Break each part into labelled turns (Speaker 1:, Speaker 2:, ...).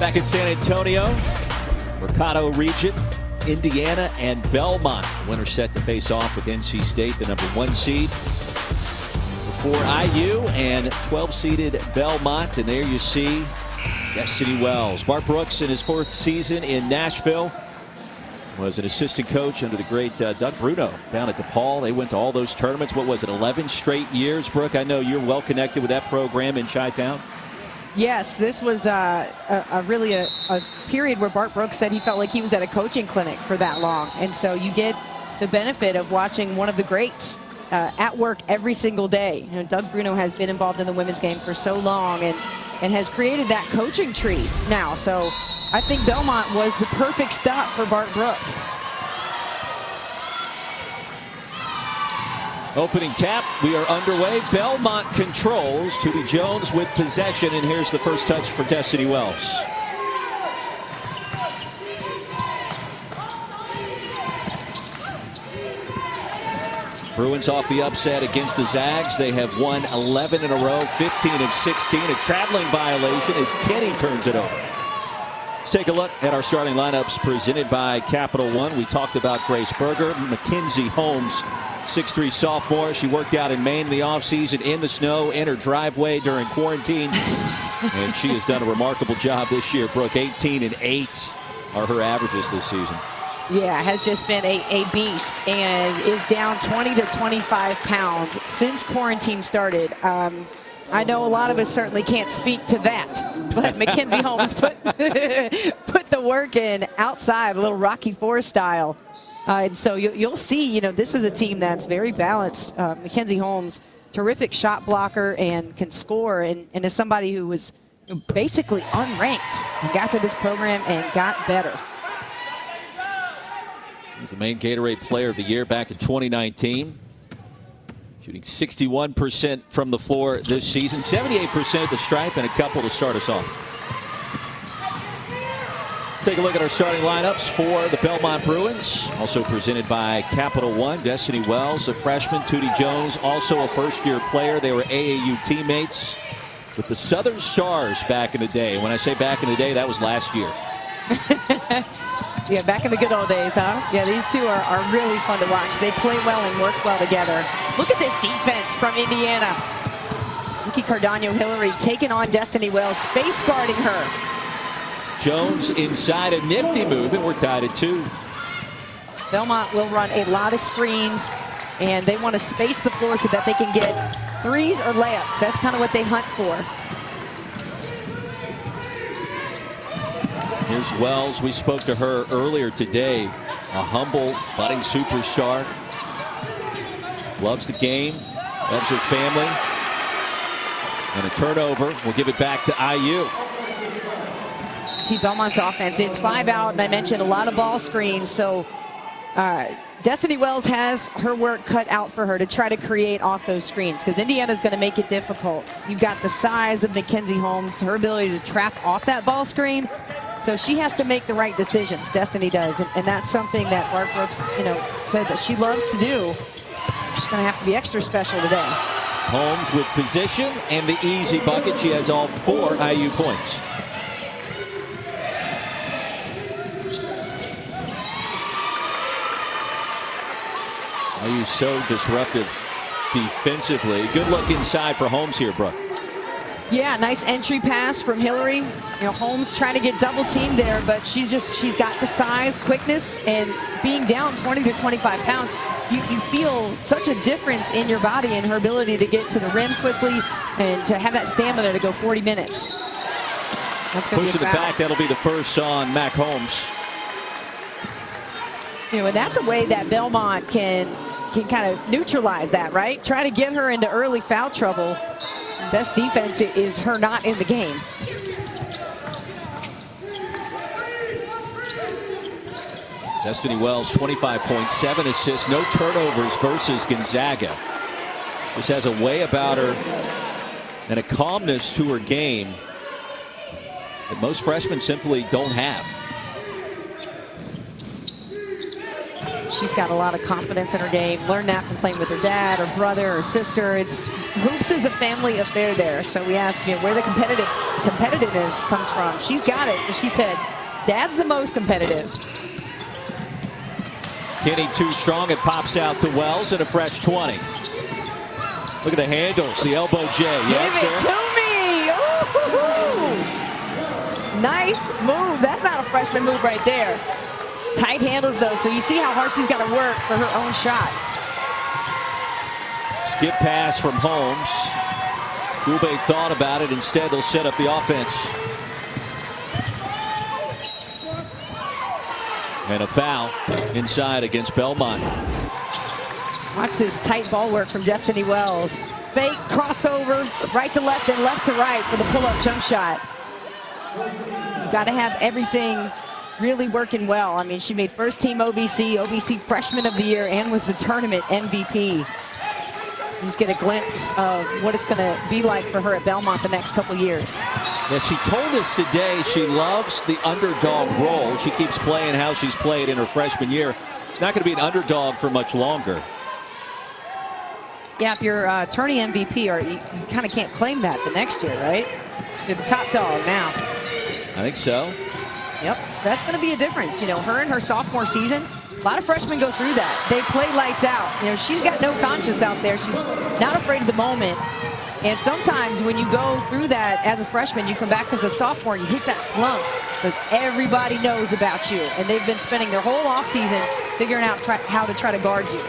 Speaker 1: Back in San Antonio, Mercado region, Indiana and Belmont. The winner set to face off with NC State, the #1 seed. Before IU and 12-seeded Belmont. And there you see Destiny Wells. Bart Brooks in his 4th season in Nashville was an assistant coach under the great Doug Bruno down at DePaul. They went to all those tournaments. What was it, 11 straight years, Brooke? I know you're well connected with that program in Chi-Town.
Speaker 2: Yes, this was really a period where Bart Brooks said he felt like he was at a coaching clinic for that long. And so you get the benefit of watching one of the greats at work every single day. You know, Doug Bruno has been involved in the women's game for so long and has created that coaching tree now. So I think Belmont was the perfect stop for Bart Brooks.
Speaker 1: Opening tap, we are underway. Belmont controls. Tootie Jones with possession, and here's the first touch for Destiny Wells. Bruins off the upset against the Zags. They have won 11 in a row, 15 of 16. A traveling violation as Kenny turns it over. Let's take a look at our starting lineups presented by Capital One. We talked about Grace Berger, Mackenzie Holmes, 6'3" sophomore. She worked out in Maine in the offseason in the snow in her driveway during quarantine. And she has done a remarkable job this year. Brooke, 18 and 8 are her averages this season.
Speaker 2: Yeah, has just been a beast and is down 20 to 25 pounds since quarantine started. I know a lot of us certainly can't speak to that, but Mackenzie Holmes put the work in outside, a little Rocky IV style. And so you'll see, you know, this is a team that's very balanced. Mackenzie Holmes, terrific shot blocker and can score, and is somebody who was basically unranked and got to this program and got better.
Speaker 1: He's the main Gatorade Player of the Year back in 2019. Shooting 61% from the floor this season, 78% at the stripe, and a couple to start us off. Take a look at our starting lineups for the Belmont Bruins. Also presented by Capital One. Destiny Wells, a freshman. Tootie Jones, also a first-year player. They were AAU teammates with the Southern Stars back in the day. When I say back in the day, that was last year.
Speaker 2: Yeah, back in the good old days, huh? Yeah, these two are really fun to watch. They play well and work well together. Look at this defense from Indiana. Nikki Cardano-Hillary taking on Destiny Wells, face guarding her.
Speaker 1: Jones inside, a nifty move, and we're tied at 2.
Speaker 2: Belmont will run a lot of screens, and they want to space the floor so that they can get threes or layups. That's kind of what they hunt for.
Speaker 1: Here's Wells. We spoke to her earlier today. A humble, budding superstar. Loves the game, loves her family. And a turnover. We'll give it back to IU.
Speaker 2: See Belmont's offense. It's 5 out, and I mentioned a lot of ball screens. So Destiny Wells has her work cut out for her to try to create off those screens, because Indiana's going to make it difficult. You've got the size of Mackenzie Holmes, her ability to trap off that ball screen. So she has to make the right decisions. Destiny does, and that's something that Bart Brooks, you know, said that she loves to do. She's going to have to be extra special today.
Speaker 1: Holmes with position and the easy bucket. She has all 4 IU points. IU so disruptive defensively. Good look inside for Holmes here, Brooke.
Speaker 2: Yeah, nice entry pass from Hillary. You know, Holmes trying to get double teamed there, but she's got the size, quickness, and being down 20 to 25 pounds, you feel such a difference in your body and her ability to get to the rim quickly and to have that stamina to go 40 minutes. That's going to be a foul.
Speaker 1: Push to the back, that'll be the first on Mac Holmes.
Speaker 2: You know, and that's a way that Belmont can kind of neutralize that, right? Try to get her into early foul trouble. Best defense is her not in the game.
Speaker 1: Destiny Wells, 25.7 assists, no turnovers versus Gonzaga. Just has a way about her and a calmness to her game that most freshmen simply don't have.
Speaker 2: She's got a lot of confidence in her game. Learned that from playing with her dad, her brother, her sister. Hoops is a family affair there. So we asked, where the competitiveness comes from. She's got it. She said, Dad's the most competitive.
Speaker 1: Kinney too strong. It pops out to Wells and a fresh 20. Look at the handles, the elbow J. Yeah,
Speaker 2: Give it to me. Ooh. Nice move. That's not a freshman move right there. Tight handles though, so you see how hard she's got to work for her own shot.
Speaker 1: Skip pass from Holmes. Goulbe thought about it. Instead, they'll set up the offense. And a foul inside against Belmont.
Speaker 2: Watch this tight ball work from Destiny Wells. Fake crossover, right to left and left to right for the pull-up jump shot. You've got to have everything really working well. I mean, she made first team OVC Freshman of the Year, and was the tournament MVP. You just get a glimpse of what it's going to be like for her at Belmont the next couple years.
Speaker 1: Yeah, she told us today she loves the underdog role. She keeps playing how she's played in her freshman year. She's not going to be an underdog for much longer.
Speaker 2: Yeah, if you're tourney MVP, or you kind of can't claim that the next year, right? You're the top dog now.
Speaker 1: I think so.
Speaker 2: Yep, that's going to be a difference. Her in her sophomore season, a lot of freshmen go through that. They play lights out. She's got no conscience out there. She's not afraid of the moment. And sometimes when you go through that as a freshman, you come back as a sophomore, you hit that slump because everybody knows about you. And they've been spending their whole offseason figuring out how to try to guard you.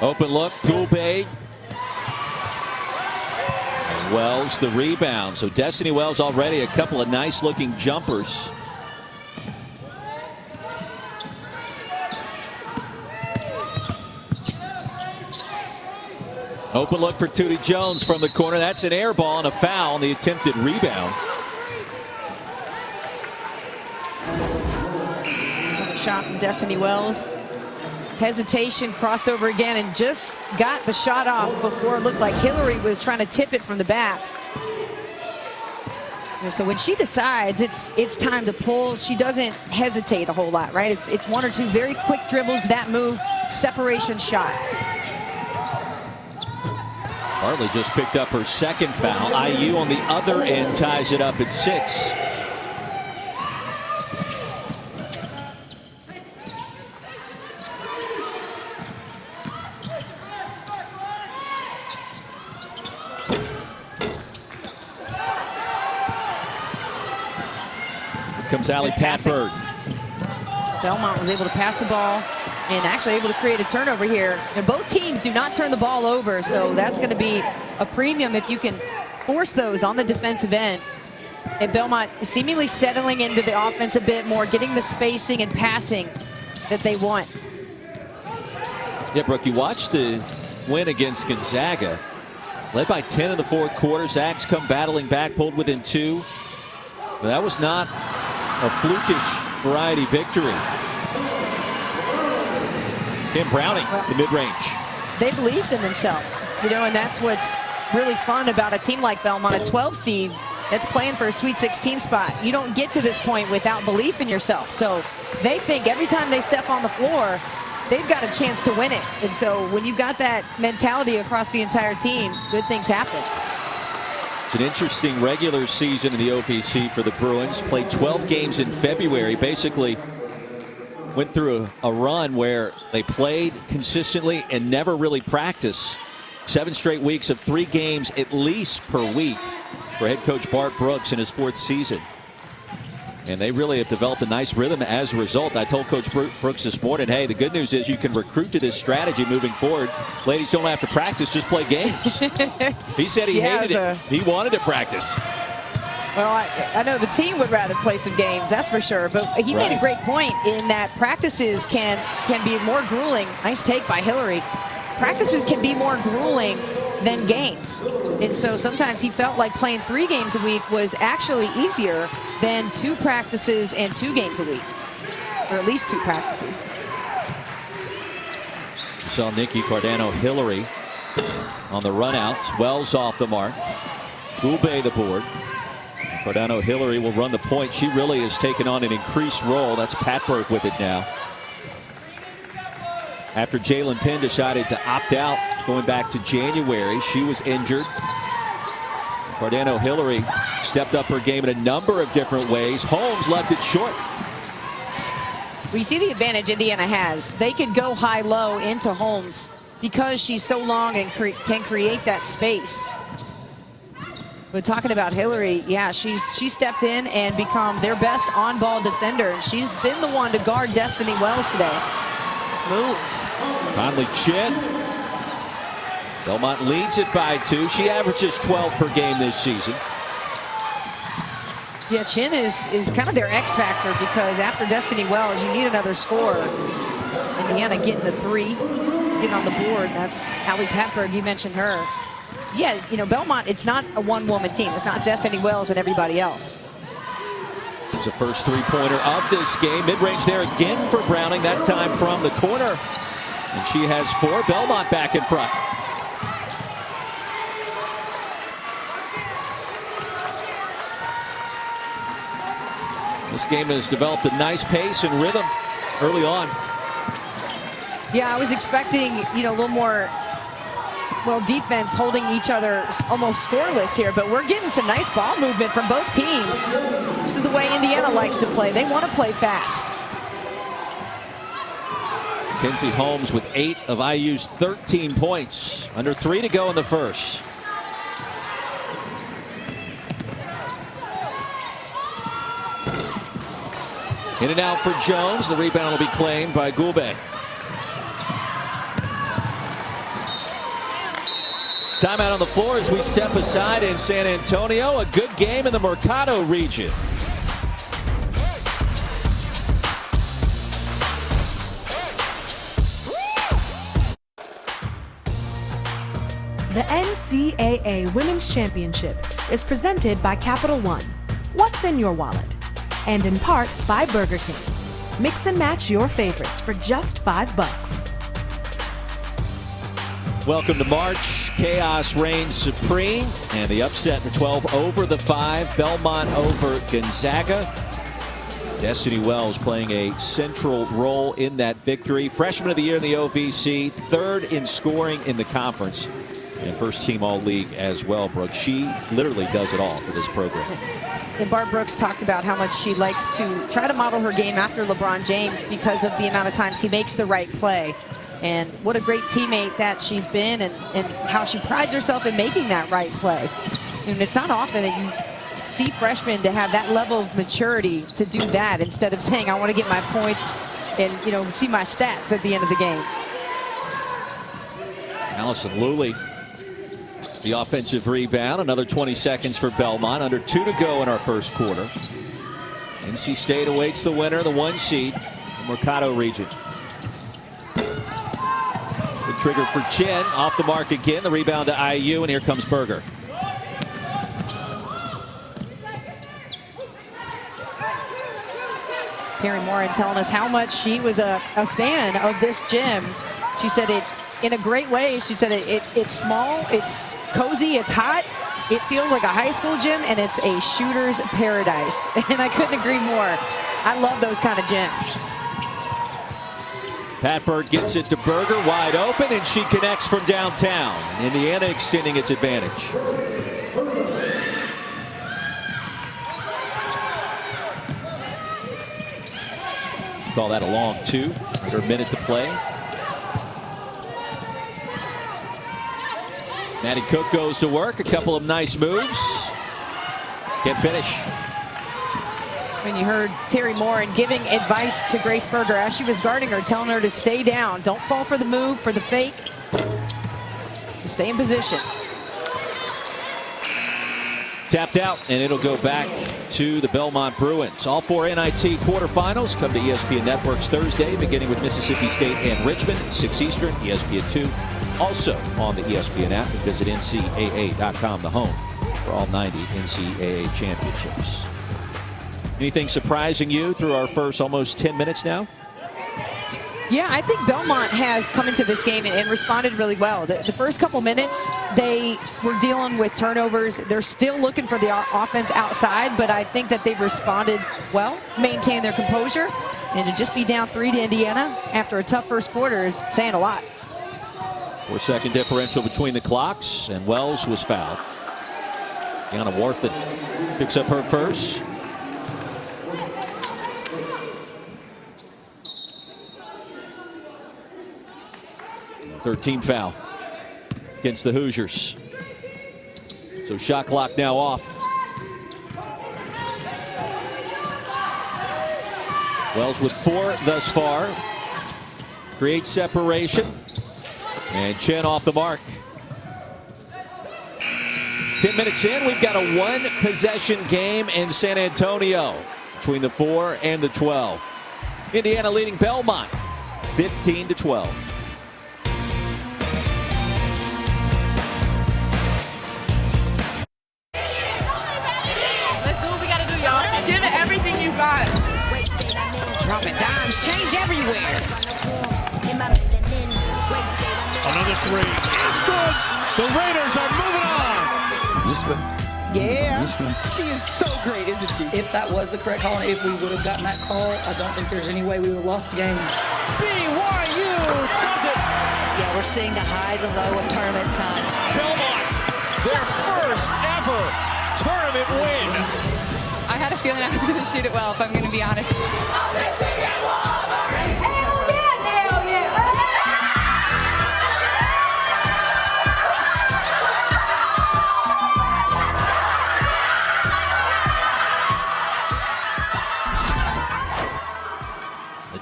Speaker 1: Open look, Goulbe. Wells the rebound. So Destiny Wells already a couple of nice looking jumpers. Open look for Tootie Jones from the corner. That's an air ball and a foul on the attempted rebound.
Speaker 2: Another shot from Destiny Wells. Hesitation, crossover again, and just got the shot off before it looked like Hillary was trying to tip it from the back. So when she decides it's time to pull, she doesn't hesitate a whole lot, right? It's one or two very quick dribbles, that move, separation shot.
Speaker 1: Hartley just picked up her second foul. IU on the other end ties it up at 6. Comes Allie Patberg.
Speaker 2: Belmont was able to pass the ball and actually able to create a turnover here. And both teams do not turn the ball over, so that's going to be a premium if you can force those on the defensive end. And Belmont seemingly settling into the offense a bit more, getting the spacing and passing that they want.
Speaker 1: Yeah, Brooke, you watched the win against Gonzaga. Led by 10 in the fourth quarter. Zags come battling back, pulled within 2. But that was not a flukish variety victory. Kim Browning, the mid-range.
Speaker 2: They believed in themselves, and that's what's really fun about a team like Belmont, a 12 seed that's playing for a Sweet 16 spot. You don't get to this point without belief in yourself. So they think every time they step on the floor, they've got a chance to win it. And so when you've got that mentality across the entire team, good things happen.
Speaker 1: It's an interesting regular season in the OPC for the Bruins. Played 12 games in February. Basically went through a run where they played consistently and never really practiced. 7 straight weeks of 3 games at least per week for head coach Bart Brooks in his 4th season. And they really have developed a nice rhythm as a result. I told Coach Brooks this morning, hey, the good news is you can recruit to this strategy moving forward. Ladies don't have to practice, just play games. He said he hated it. He wanted to practice.
Speaker 2: Well, I know the team would rather play some games, that's for sure. But he made a great point in that practices can be more grueling. Nice take by Hillary. Practices can be more grueling than games. And so sometimes he felt like playing 3 games a week was actually easier than 2 practices and 2 games a week, or at least 2 practices.
Speaker 1: You saw Nikki Cardano-Hillary on the runouts. Wells off the mark. Goulbe the board. Cardano-Hillary will run the point. She really has taken on an increased role. That's Patberg with it now. after Jalen Penn decided to opt out going back to January. She was injured. Cardano Hillary stepped up her game in a number of different ways. Holmes left it short.
Speaker 2: We see the advantage Indiana has. They can go high-low into Holmes because she's so long and can create that space. But talking about Hillary, yeah, she stepped in and become their best on-ball defender. And she's been the one to guard Destiny Wells today. Let's move.
Speaker 1: Conley Chin. Belmont leads it by 2. She averages 12 per game this season.
Speaker 2: Yeah, Chin is kind of their X factor because after Destiny Wells, you need another scorer. Indiana getting the 3, getting on the board. That's Allie Patberg, you mentioned her. Yeah, you know, Belmont, it's not a one-woman team. It's not Destiny Wells and everybody else.
Speaker 1: There's the first 3-pointer of this game. Mid-range there again for Browning, that time from the corner. And she has 4. Belmont back in front. This game has developed a nice pace and rhythm early on.
Speaker 2: Yeah, I was expecting, you know, a little more, well, defense holding each other almost scoreless here, but we're getting some nice ball movement from both teams. This is the way Indiana likes to play. They want to play fast.
Speaker 1: Kenzie Holmes with 8 of IU's 13 points. Under 3 to go in the first. In and out for Jones. The rebound will be claimed by Goulbe. Timeout on the floor as we step aside in San Antonio. A good game in the Mercado region.
Speaker 3: The NCAA Women's Championship is presented by Capital One. What's in your wallet? And in part by Burger King. Mix and match your favorites for just $5.
Speaker 1: Welcome to March. Chaos reigns supreme, and the upset for 12 over the 5. Belmont over Gonzaga. Destiny Wells playing a central role in that victory. Freshman of the year in the OVC, 3rd in scoring in the conference, and first team all-league as well, Brooke. She literally does it all for this program.
Speaker 2: And Barb Brooks talked about how much she likes to try to model her game after LeBron James because of the amount of times he makes the right play. And what a great teammate that she's been, and how she prides herself in making that right play. And it's not often that you see freshmen to have that level of maturity to do that instead of saying, I want to get my points and, you know, see my stats at the end of the game.
Speaker 1: Allison Luley, the offensive rebound. Another 20 seconds for Belmont. Under 2 to go in our first quarter. NC State awaits the winner, the 1 seed, the Mercado region. The trigger for Chen, off the mark again. The rebound to IU, and here comes Berger.
Speaker 2: Terry Morin telling us how much she was a fan of this gym. She said it in a great way. She said it's small, it's cozy, it's hot. It feels like a high school gym, and it's a shooter's paradise. And I couldn't agree more. I love those kind of gyms.
Speaker 1: Patberg gets it to Berger, wide open, and she connects from downtown. Indiana extending its advantage. Call that a long 2. Under a minute to play. Maddie Cook goes to work. A couple of nice moves. Can't finish.
Speaker 2: When you heard Terry Morin giving advice to Grace Berger as she was guarding her, telling her to stay down. Don't fall for the move, for the fake. Just stay in position.
Speaker 1: Tapped out, and it'll go back to the Belmont Bruins. All 4 NIT quarterfinals come to ESPN Networks Thursday, beginning with Mississippi State and Richmond, 6 Eastern, ESPN 2. Also on the ESPN app, and visit NCAA.com, the home for all 90 NCAA championships. Anything surprising you through our first almost 10 minutes now?
Speaker 2: Yeah, I think Belmont has come into this game and responded really well. The first couple minutes, they were dealing with turnovers. They're still looking for the offense outside, but I think that they've responded well, maintained their composure. And to just be down 3 to Indiana after a tough first quarter is saying a lot.
Speaker 1: 4-second differential between the clocks, and Wells was fouled. Deanna Warthen picks up her first. Third foul against the Hoosiers. So shot clock now off. Wells with 4 thus far. Creates separation. And Chen off the mark. 10 minutes in, we've got a 1-possession game in San Antonio between the 4 and the 12. Indiana leading Belmont 15-12.
Speaker 4: Let's do what we gotta do, y'all. Give it everything you got.
Speaker 2: Dropping dimes, change everywhere.
Speaker 5: Another 3 is good. The Raiders are moving on.
Speaker 6: This one.
Speaker 2: Yeah,
Speaker 6: This one.
Speaker 2: she is so great, isn't she?
Speaker 7: If that was the correct call, and if we would have gotten that call, I don't think there's any way we would have lost the game.
Speaker 5: BYU does it.
Speaker 8: Yeah, we're seeing the highs and lows of tournament time.
Speaker 5: Belmont, their first ever tournament win.
Speaker 4: I had a feeling I was gonna shoot it well, if I'm gonna be honest.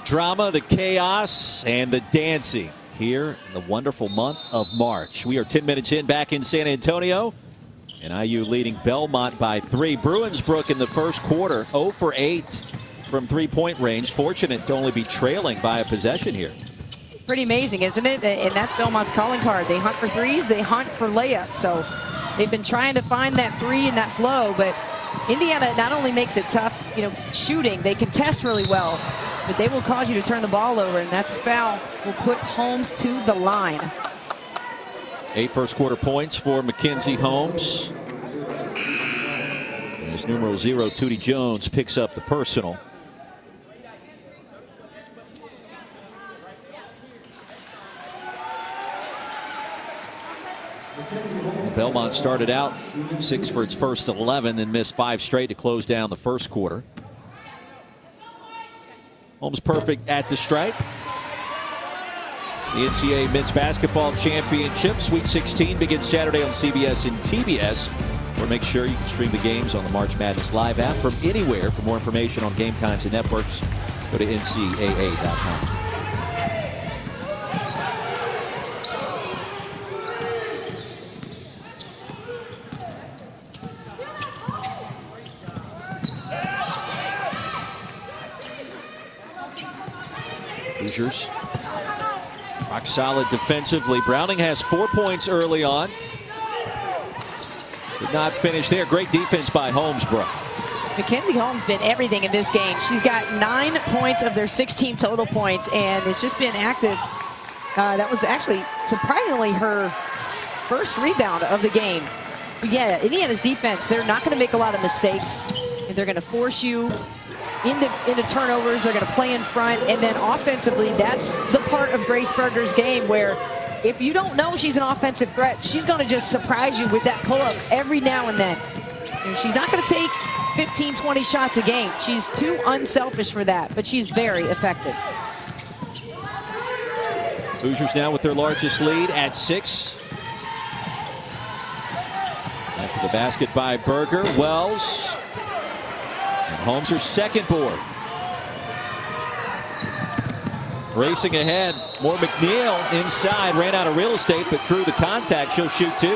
Speaker 1: Drama, the chaos, and the dancing here in the wonderful month of March. We are 10 minutes in, back in San Antonio, and IU leading Belmont by 3. Bruinsbrook in the first quarter, 0 for 8 from three-point range. Fortunate to only be trailing by a possession here.
Speaker 2: Pretty amazing, isn't it? And that's Belmont's calling card. They hunt for threes, they hunt for layups. So they've been trying to find that 3 and that flow, but Indiana not only makes it tough, shooting, they contest really well, but they will cause you to turn the ball over, and that's a foul. Will put Holmes to the line.
Speaker 1: 8 first quarter points for Mackenzie Holmes. As numero 0, Tootie Jones picks up the personal. Belmont started out 6 for its first 11, then missed 5 straight to close down the first quarter. Holmes perfect at the stripe. The NCAA Men's Basketball Championship Sweet 16 begins Saturday on CBS and TBS. Or make sure you can stream the games on the March Madness Live app from anywhere. For more information on game times and networks, go to ncaa.com. Hoosiers rock solid defensively. Browning has 4 points early on. Did not finish there. Great defense by Holmesbrook.
Speaker 2: Mackenzie Holmes been everything in this game. She's got 9 points of their 16 total points and has just been active. That was actually surprisingly her first rebound of the game. But yeah, Indiana's defense, they're not going to make a lot of mistakes. And they're going to force you into turnovers. They're going to play in front, and then offensively, that's the part of Grace Berger's game where if you don't know she's an offensive threat, she's going to just surprise you with that pull-up every now and then. She's not going to take 15, 20 shots a game. She's too unselfish for that, but she's very effective.
Speaker 1: Hoosiers now with their largest lead at 6. After the basket by Berger, Wells. Holmes her second board. Racing ahead, more McNeil inside, ran out of real estate, but drew the contact. She'll shoot 2.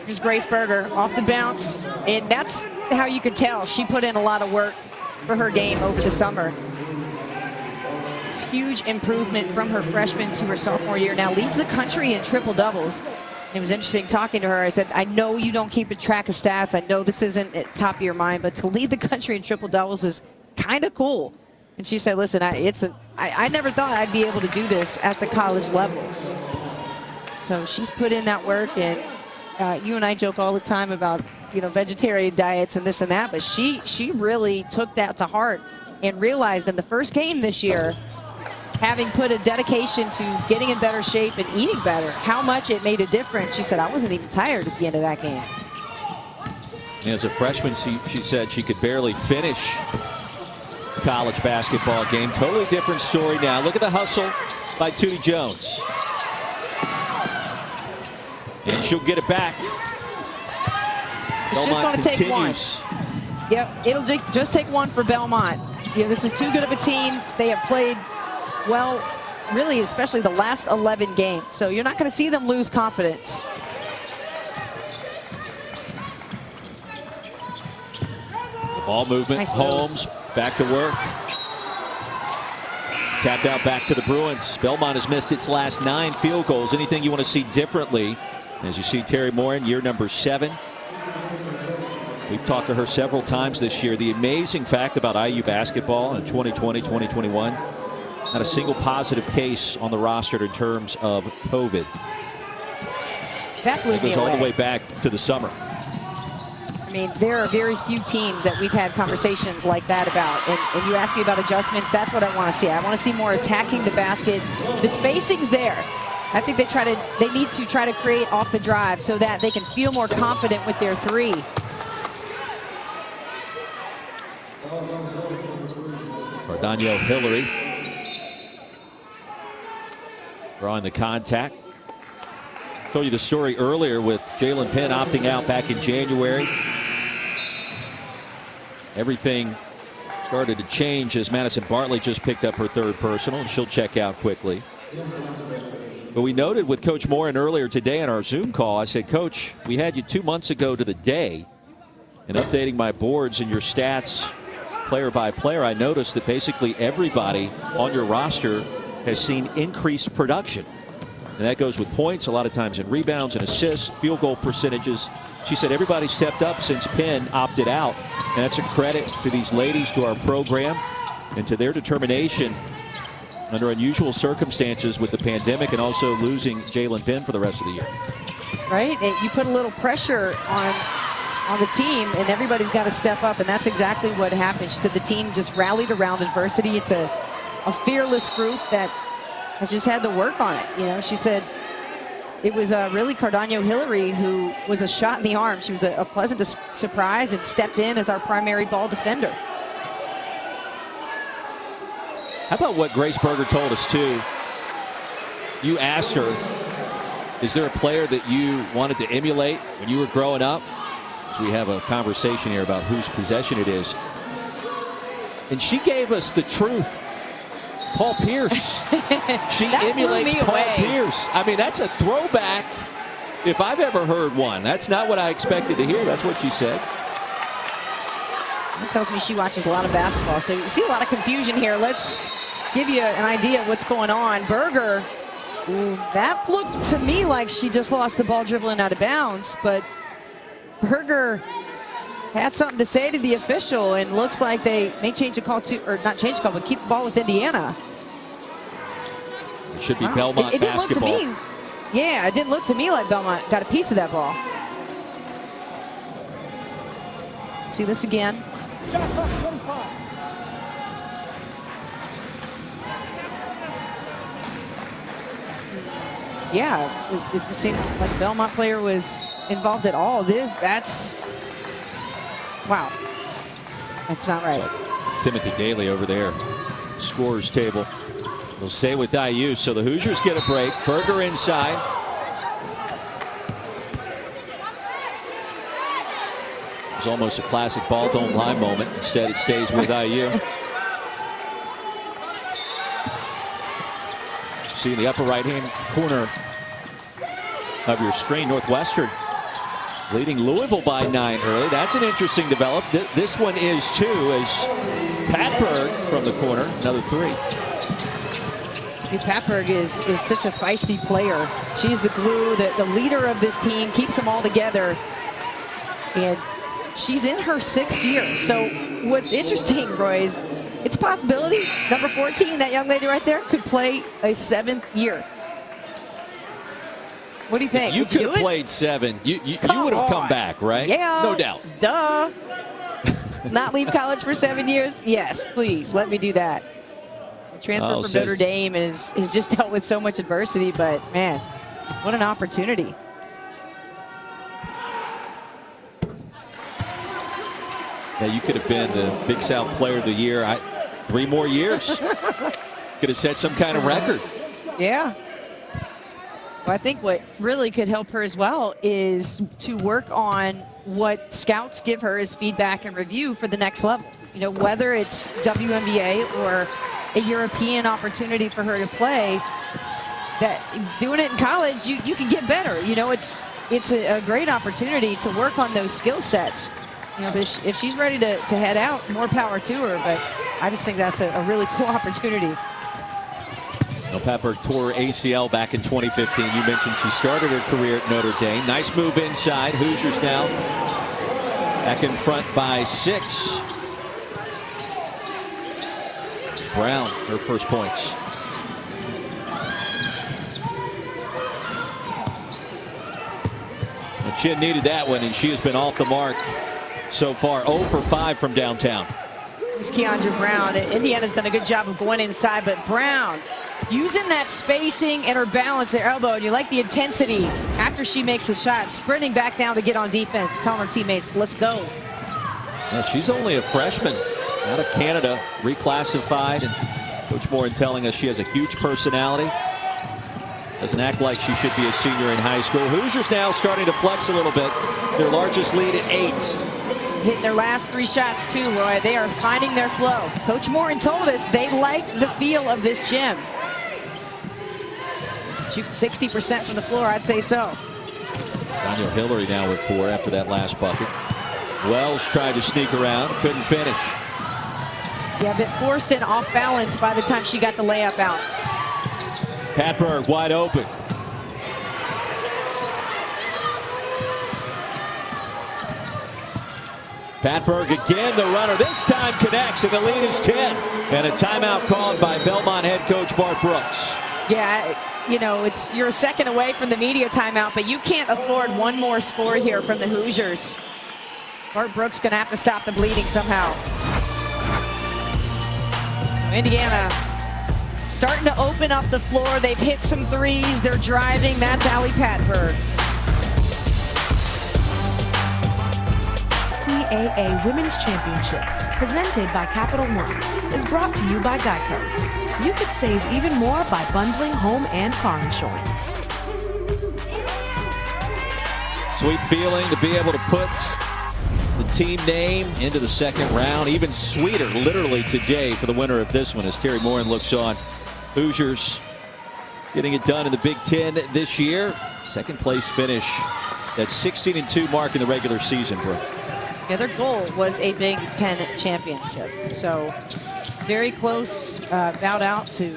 Speaker 2: Here's Grace Berger off the bounce, and that's how you could tell she put in a lot of work for her game over the summer. It's huge improvement from her freshman to her sophomore year. Now leads the country in triple doubles. It was interesting talking to her. I said, I know you don't keep a track of stats. I know this isn't at top of your mind, but to lead the country in triple doubles is kind of cool. And she said, listen, I never thought I'd be able to do this at the college level. So she's put in that work, and you and I joke all the time about vegetarian diets and this and that, but she really took that to heart and realized in the first game this year, having put a dedication to getting in better shape and eating better, how much it made a difference. She said, I wasn't even tired at the end of that game.
Speaker 1: As a freshman, she said she could barely finish college basketball game. Totally different story now. Look at the hustle by Tootie Jones. And she'll get it back.
Speaker 2: It's just going to take one. Yep, it'll just take one for Belmont. This is too good of a team. They have played well, really, especially the last 11 games. So you're not going to see them lose confidence.
Speaker 1: The ball movement.
Speaker 2: Nice
Speaker 1: Holmes back to work. Tapped out back to the Bruins. Belmont has missed its last 9 field goals. Anything you want to see differently? As you see, Terry Morin, year number 7. We've talked to her several times this year. The amazing fact about IU basketball in 2020, 2021, not a single positive case on the roster in terms of COVID.
Speaker 2: That blew me away.
Speaker 1: It goes all the way back to the summer.
Speaker 2: I mean, there are very few teams that we've had conversations like that about. And you ask me about adjustments, that's what I want to see. I want to see more attacking the basket. The spacing's there. I think they need to try to create off the drive so that they can feel more confident with their 3.
Speaker 1: Cardano Hillary drawing the contact. Told you the story earlier with Jalen Penn opting out back in January. Everything started to change as Madison Bartley just picked up her 3rd personal, and she'll check out quickly. But we noted with Coach Morin earlier today on our Zoom call, I said, Coach, we had you 2 months ago to the day, and updating my boards and your stats player by player, I noticed that basically everybody on your roster has seen increased production. And that goes with points, a lot of times in rebounds and assists, field goal percentages. She said everybody stepped up since Penn opted out. And that's a credit to these ladies, to our program, and to their determination under unusual circumstances with the pandemic and also losing Jalen Penn for the rest of the year.
Speaker 2: Right? You put a little pressure on the team, and everybody's got to step up, and that's exactly what happened. She said the team just rallied around adversity. It's a fearless group that has just had to work on it. She said it was really Cardano Hillary who was a shot in the arm. She was a pleasant surprise and stepped in as our primary ball defender.
Speaker 1: How about what Grace Berger told us too? You asked her, is there a player that you wanted to emulate when you were growing up? So we have a conversation here about whose possession it is. And she gave us the truth. Paul Pierce. She emulates Paul Pierce. I mean, that's a throwback if I've ever heard one. That's not what I expected to hear. That's what she said.
Speaker 2: That tells me she watches a lot of basketball. So you see a lot of confusion here. Let's give you an idea of what's going on. Berger, that looked to me like she just lost the ball dribbling out of bounds, but Berger had something to say to the official, and looks like they may change the call to, or not change the call, but keep the ball with Indiana.
Speaker 1: It should be Belmont
Speaker 2: it didn't
Speaker 1: basketball.
Speaker 2: Look to me, yeah, it didn't look to me like Belmont got a piece of that ball. See this again. Yeah, it seemed like the Belmont player was involved at all. That's, wow, that's not right.
Speaker 1: So, Timothy Daly over there, scorer's table. Will stay with IU, so the Hoosiers get a break. Berger inside. It was almost a classic ball don't lie moment. Instead, it stays with IU. See in the upper right-hand corner of your screen, Northwestern leading Louisville by 9 early. That's an interesting development. This one is too, as Patberg from the corner, another 3.
Speaker 2: Patberg is such a feisty player. She's the glue, the leader of this team, keeps them all together. And she's in her 6th year. So what's interesting, Roy, is it's a possibility. Number 14, that young lady right there, could play a 7th year. What do you think?
Speaker 1: You
Speaker 2: Would
Speaker 1: could
Speaker 2: do
Speaker 1: have
Speaker 2: it?
Speaker 1: played 7. You would have come back, right?
Speaker 2: Yeah.
Speaker 1: No doubt.
Speaker 2: Duh. Not leave college for 7 years? Yes, please. Let me do that. The transfer from Notre Dame has just dealt with so much adversity, but man, what an opportunity.
Speaker 1: Yeah, you could have been the Big South Player of the Year. 3 more years. Could have set some kind of record.
Speaker 2: Yeah. Well, I think what really could help her as well is to work on what scouts give her as feedback and review for the next level. You know, whether it's WNBA or a European opportunity for her to play, that doing it in college, you can get better. You know, it's a great opportunity to work on those skill sets. You know, but if she's ready to head out, more power to her. But I just think that's a really cool opportunity.
Speaker 1: Pat Burke tore her ACL back in 2015. You mentioned she started her career at Notre Dame. Nice move inside. Hoosiers now back in front by 6. Brown, her first points. And she needed that one, and she has been off the mark so far. 0 for 5 from downtown.
Speaker 2: Here's Keandra Brown. Indiana's done a good job of going inside, but Brown using that spacing and her balance, their elbow, and you like the intensity after she makes the shot, sprinting back down to get on defense, telling her teammates, let's go.
Speaker 1: Yeah, she's only a freshman out of Canada, reclassified, and Coach Morin telling us she has a huge personality. Doesn't act like she should be a senior in high school. Hoosiers now starting to flex a little bit. Their largest lead at 8.
Speaker 2: Hitting their last 3 shots too, Roy. They are finding their flow. Coach Morin told us they like the feel of this gym. Shooting 60% from the floor, I'd say so.
Speaker 1: Daniel Hillary now with 4 after that last bucket. Wells tried to sneak around, couldn't finish.
Speaker 2: Yeah, but forced and off balance by the time she got the layup out.
Speaker 1: Pat Burke wide open. Pat Burke again, the runner. This time connects, and the lead is 10. And a timeout called by Belmont head coach Bart Brooks.
Speaker 2: Yeah, you know, you're a second away from the media timeout, but you can't afford one more score here from the Hoosiers. Bart Brooks gonna have to stop the bleeding somehow. So Indiana starting to open up the floor. They've hit some threes. They're driving. That's Allie Patberg.
Speaker 3: NCAA Women's Championship, presented by Capital One, is brought to you by Geico. You could save even more by bundling home and car insurance.
Speaker 1: Sweet feeling to be able to put the team name into the second round. Even sweeter, literally, today for the winner of this one as Terry Morin looks on. Hoosiers getting it done in the Big Ten this year. Second place finish. That 16-2 mark in the regular season, Brooke.
Speaker 2: Yeah, their goal was a Big Ten championship. So very close, bowed out to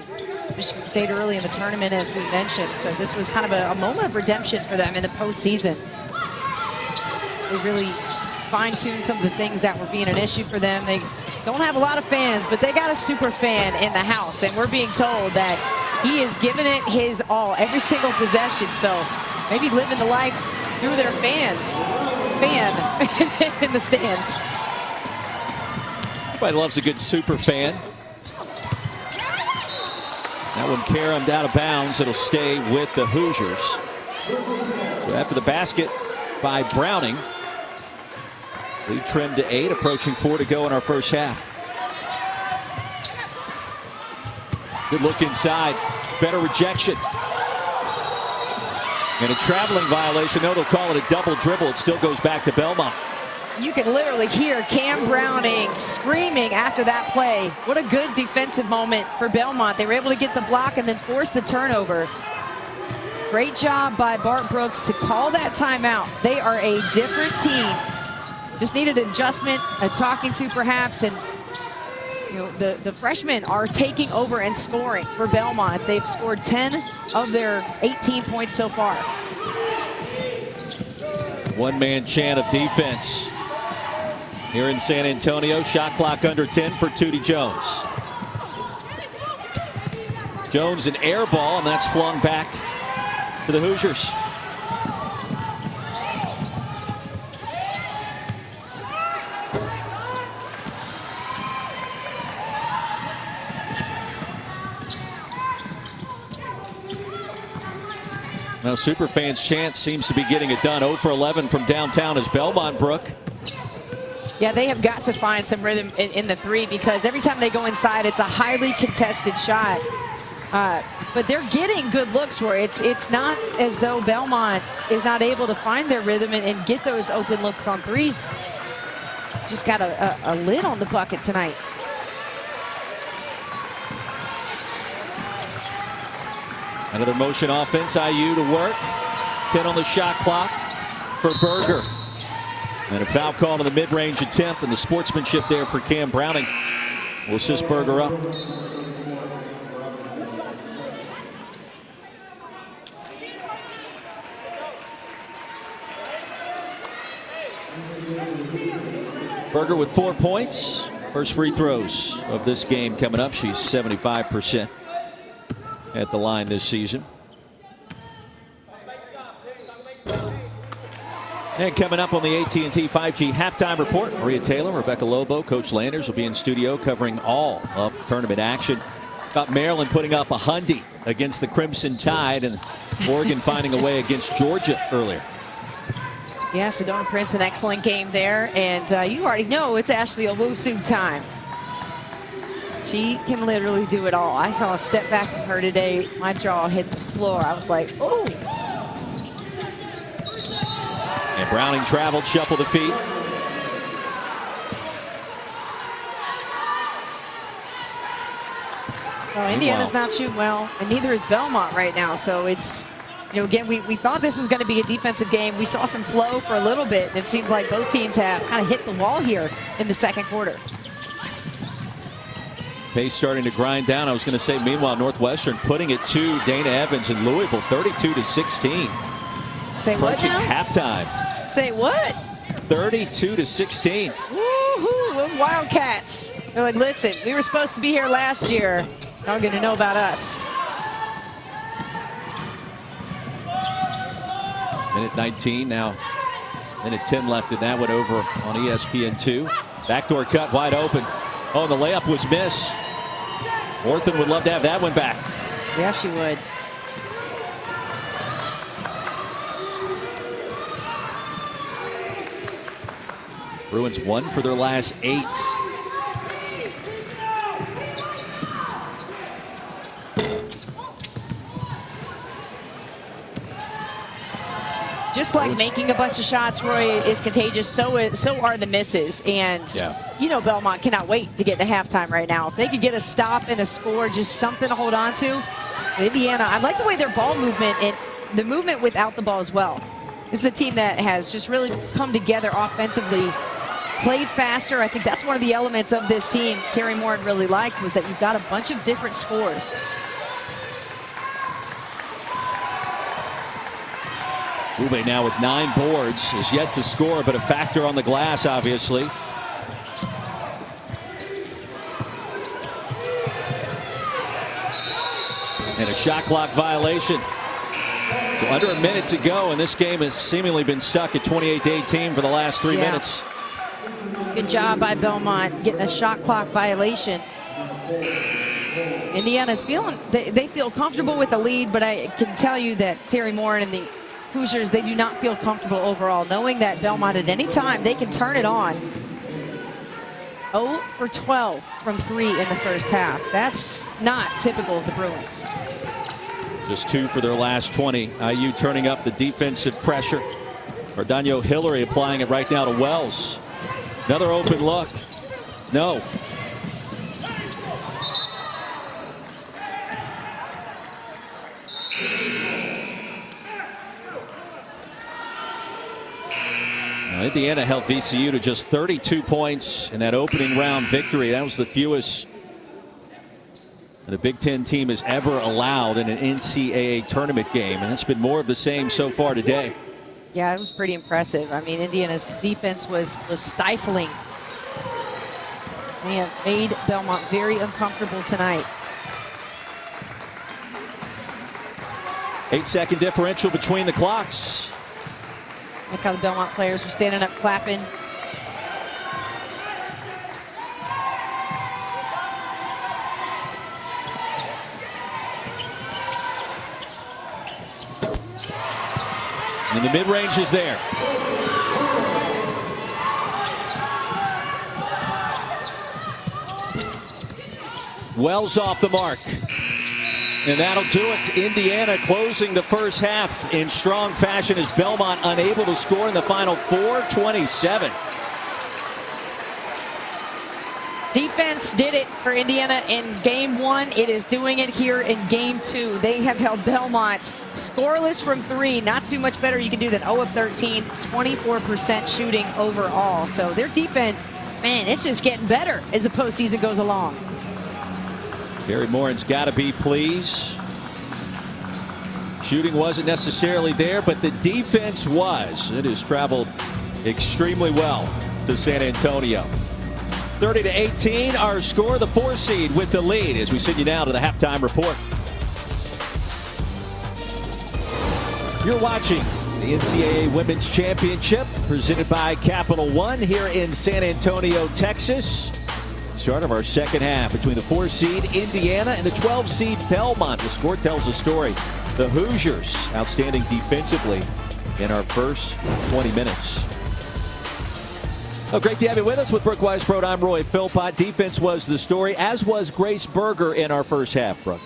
Speaker 2: Michigan State early in the tournament, as we mentioned. So this was kind of a moment of redemption for them in the postseason. They really fine-tuned some of the things that were being an issue for them. They don't have a lot of fans, but they got a super fan in the house, and we're being told that he is giving it his all every single possession. So maybe living the life through their fan in the stands.
Speaker 1: Everybody loves a good super fan. That one caromed out of bounds. It'll stay with the Hoosiers. So after the basket by Browning, lead trimmed to 8, approaching 4 to go in our first half. Good look inside. Better rejection. And a traveling violation. No, they'll call it a double dribble. It still goes back to Belmont.
Speaker 2: You can literally hear Cam Browning screaming after that play. What a good defensive moment for Belmont. They were able to get the block and then force the turnover. Great job by Bart Brooks to call that timeout. They are a different team. Just needed an adjustment, a talking to perhaps, and you know, the freshmen are taking over and scoring for Belmont. They've scored 10 of their 18 points so far.
Speaker 1: One-man chant of defense here in San Antonio. Shot clock under 10 for Tootie Jones. Jones an air ball, and that's flung back to the Hoosiers. Now Superfans chance seems to be getting it done. 0 for 11 from downtown is Belmont Brook.
Speaker 2: Yeah, they have got to find some rhythm in the three, because every time they go inside, it's a highly contested shot. But they're getting good looks for it. It's not as though Belmont is not able to find their rhythm and get those open looks on threes. Just got a lid on the bucket tonight.
Speaker 1: Another motion offense, IU to work. 10 on the shot clock for Berger. And a foul call on the mid-range attempt, and the sportsmanship there for Cam Browning will assist Berger up. Berger with 4 points. First free throws of this game coming up. She's 75% at the line this season. And coming up on the AT&T 5G halftime report, Maria Taylor, Rebecca Lobo, Coach Landers will be in studio covering all of tournament action. Got Maryland putting up a hundy against the Crimson Tide, and Oregon finding a way against Georgia earlier.
Speaker 2: Yeah, Sedona Prince, an excellent game there. And you already know it's Ashley Owusu time. She can literally do it all. I saw a step back from her today. My jaw hit the floor. I was like, oh.
Speaker 1: And Browning traveled, shuffled the feet.
Speaker 2: Well, Indiana's not shooting well, and neither is Belmont right now. So it's, you know, again, we thought this was going to be a defensive game. We saw some flow for a little bit, and it seems like both teams have kind of hit the wall here in the second quarter.
Speaker 1: Pace starting to grind down. I was going to say, meanwhile, Northwestern putting it to Dana Evans in Louisville, 32-16.
Speaker 2: Say what now?
Speaker 1: Halftime.
Speaker 2: Say what?
Speaker 1: 32-16.
Speaker 2: Woohoo, them Wildcats. They're like, listen, we were supposed to be here last year. Now we're going to know about us.
Speaker 1: Minute 19 now. Minute 10 left in that one over on ESPN2. Backdoor cut wide open. Oh, the layup was missed. Orthan would love to have that one back.
Speaker 2: Yeah, she would.
Speaker 1: Bruins 1 for their last 8.
Speaker 2: Just like making a bunch of shots, Roy, is contagious. So are the misses. And, you know, Belmont cannot wait to get to halftime right now. If they could get a stop and a score, just something to hold on to. Indiana, I like the way their ball movement and the movement without the ball as well. This is a team that has just really come together offensively, played faster. I think that's one of the elements of this team Terry Moore really liked, was that you've got a bunch of different scores.
Speaker 1: Ube now with 9 boards, is yet to score, but a factor on the glass, obviously. And a shot clock violation. So under a minute to go, and this game has seemingly been stuck at 28-18 for the last 3 minutes.
Speaker 2: Good job by Belmont getting a shot clock violation. Indiana's feeling, they feel comfortable with the lead, but I can tell you that Terry Moore and the Hoosiers, they do not feel comfortable overall, knowing that Belmont at any time they can turn it on. 0 for 12 from 3 in the first half. That's not typical of the Bruins.
Speaker 1: Just 2 for their last 20. IU turning up the defensive pressure. Cardano Hillary applying it right now to Wells. Another open look. No. Indiana held VCU to just 32 points in that opening round victory. That was the fewest that a Big Ten team has ever allowed in an NCAA tournament game. And it's been more of the same so far today.
Speaker 2: Yeah, it was pretty impressive. I mean, Indiana's defense was stifling. They have made Belmont very uncomfortable tonight.
Speaker 1: 8-second differential between the clocks.
Speaker 2: Look how the Belmont players were standing up clapping.
Speaker 1: And the mid-range is there. Wells off the mark. And that'll do it. Indiana closing the first half in strong fashion as Belmont unable to score in the final 4:27.
Speaker 2: Defense did it for Indiana in game 1. It is doing it here in game 2. They have held Belmont scoreless from 3. Not too much better you can do than 0 of 13, 24% shooting overall. So their defense, man, it's just getting better as the postseason goes along.
Speaker 1: Gary Morin's got to be pleased. Shooting wasn't necessarily there, but the defense was. It has traveled extremely well to San Antonio. 30-18, our score. The 4 seed with the lead as we send you now to the halftime report. You're watching the NCAA Women's Championship presented by Capital One here in San Antonio, Texas. Start of our second half between the 4 seed Indiana and the 12 seed Belmont. The score tells the story. The Hoosiers outstanding defensively in our first 20 minutes. Oh, great to have you with us with Brooke Weisbrod. I'm Roy Philpott. Defense was the story, as was Grace Berger in our first half, Brooke.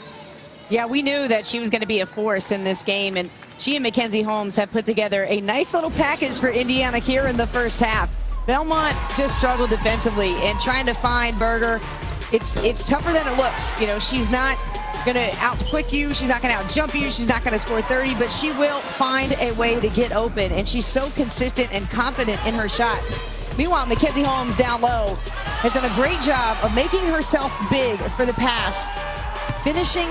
Speaker 2: Yeah, we knew that she was going to be a force in this game, and she and Mackenzie Holmes have put together a nice little package for Indiana here in the first half. Belmont just struggled defensively and trying to find Berger. It's tougher than it looks. You know, she's not going to out-quick you. She's not going to out-jump you. She's not going to score 30, but she will find a way to get open, and she's so consistent and confident in her shot. Meanwhile, Mackenzie Holmes down low has done a great job of making herself big for the pass, finishing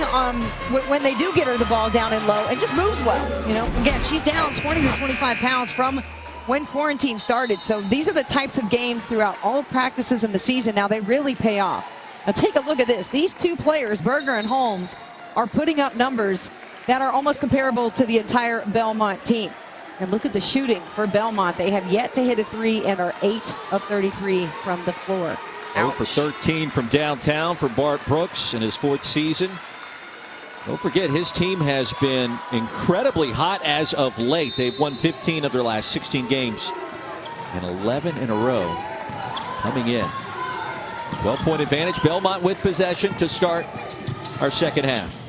Speaker 2: when they do get her the ball down and low, and just moves well. You know, again, she's down 20 to 25 pounds from when quarantine started. So these are the types of games throughout all practices in the season. Now they really pay off. Now take a look at this. These two players, Berger and Holmes, are putting up numbers that are almost comparable to the entire Belmont team. And look at the shooting for Belmont. They have yet to hit a 3 and are 8 of 33 from the floor.
Speaker 1: 0 for 13 from downtown for Bart Brooks in his 4th season. Don't forget, his team has been incredibly hot as of late. They've won 15 of their last 16 games and 11 in a row coming in. 12-point advantage. Belmont with possession to start our second half.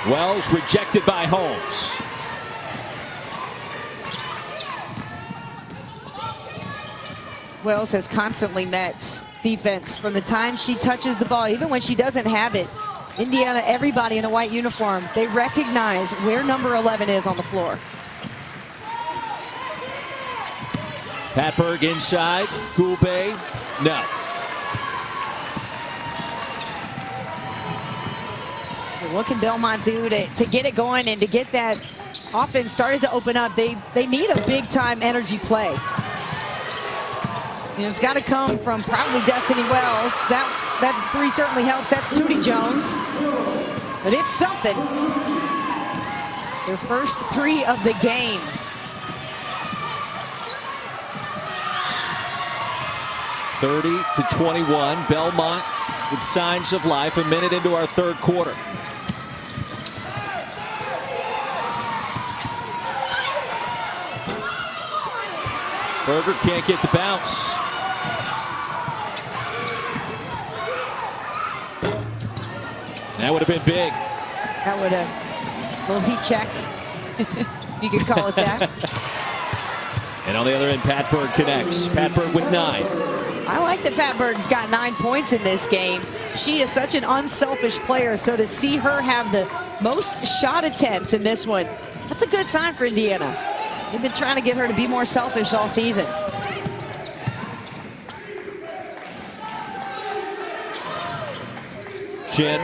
Speaker 1: Wells rejected by Holmes.
Speaker 2: Wells has constantly met defense from the time she touches the ball, even when she doesn't have it. Indiana, everybody in a white uniform, they recognize where number 11 is on the floor.
Speaker 1: Patberg inside. Goulbe, no.
Speaker 2: What can Belmont do to get it going and to get that offense started to open up? They need a big-time energy play. You know, it's got to come from probably Destiny Wells. That 3 certainly helps. That's Tootie Jones. But it's something. Their first 3 of the game.
Speaker 1: (30-21). Belmont with signs of life. A minute into our third quarter. Berger can't get the bounce. That would have been big.
Speaker 2: That would have, little heat check. You could call it that.
Speaker 1: And on the other end, Patberg connects. Patberg with 9.
Speaker 2: I like that Patberg's got 9 points in this game. She is such an unselfish player, so to see her have the most shot attempts in this one, that's a good sign for Indiana. They've been trying to get her to be more selfish all season.
Speaker 1: Jen,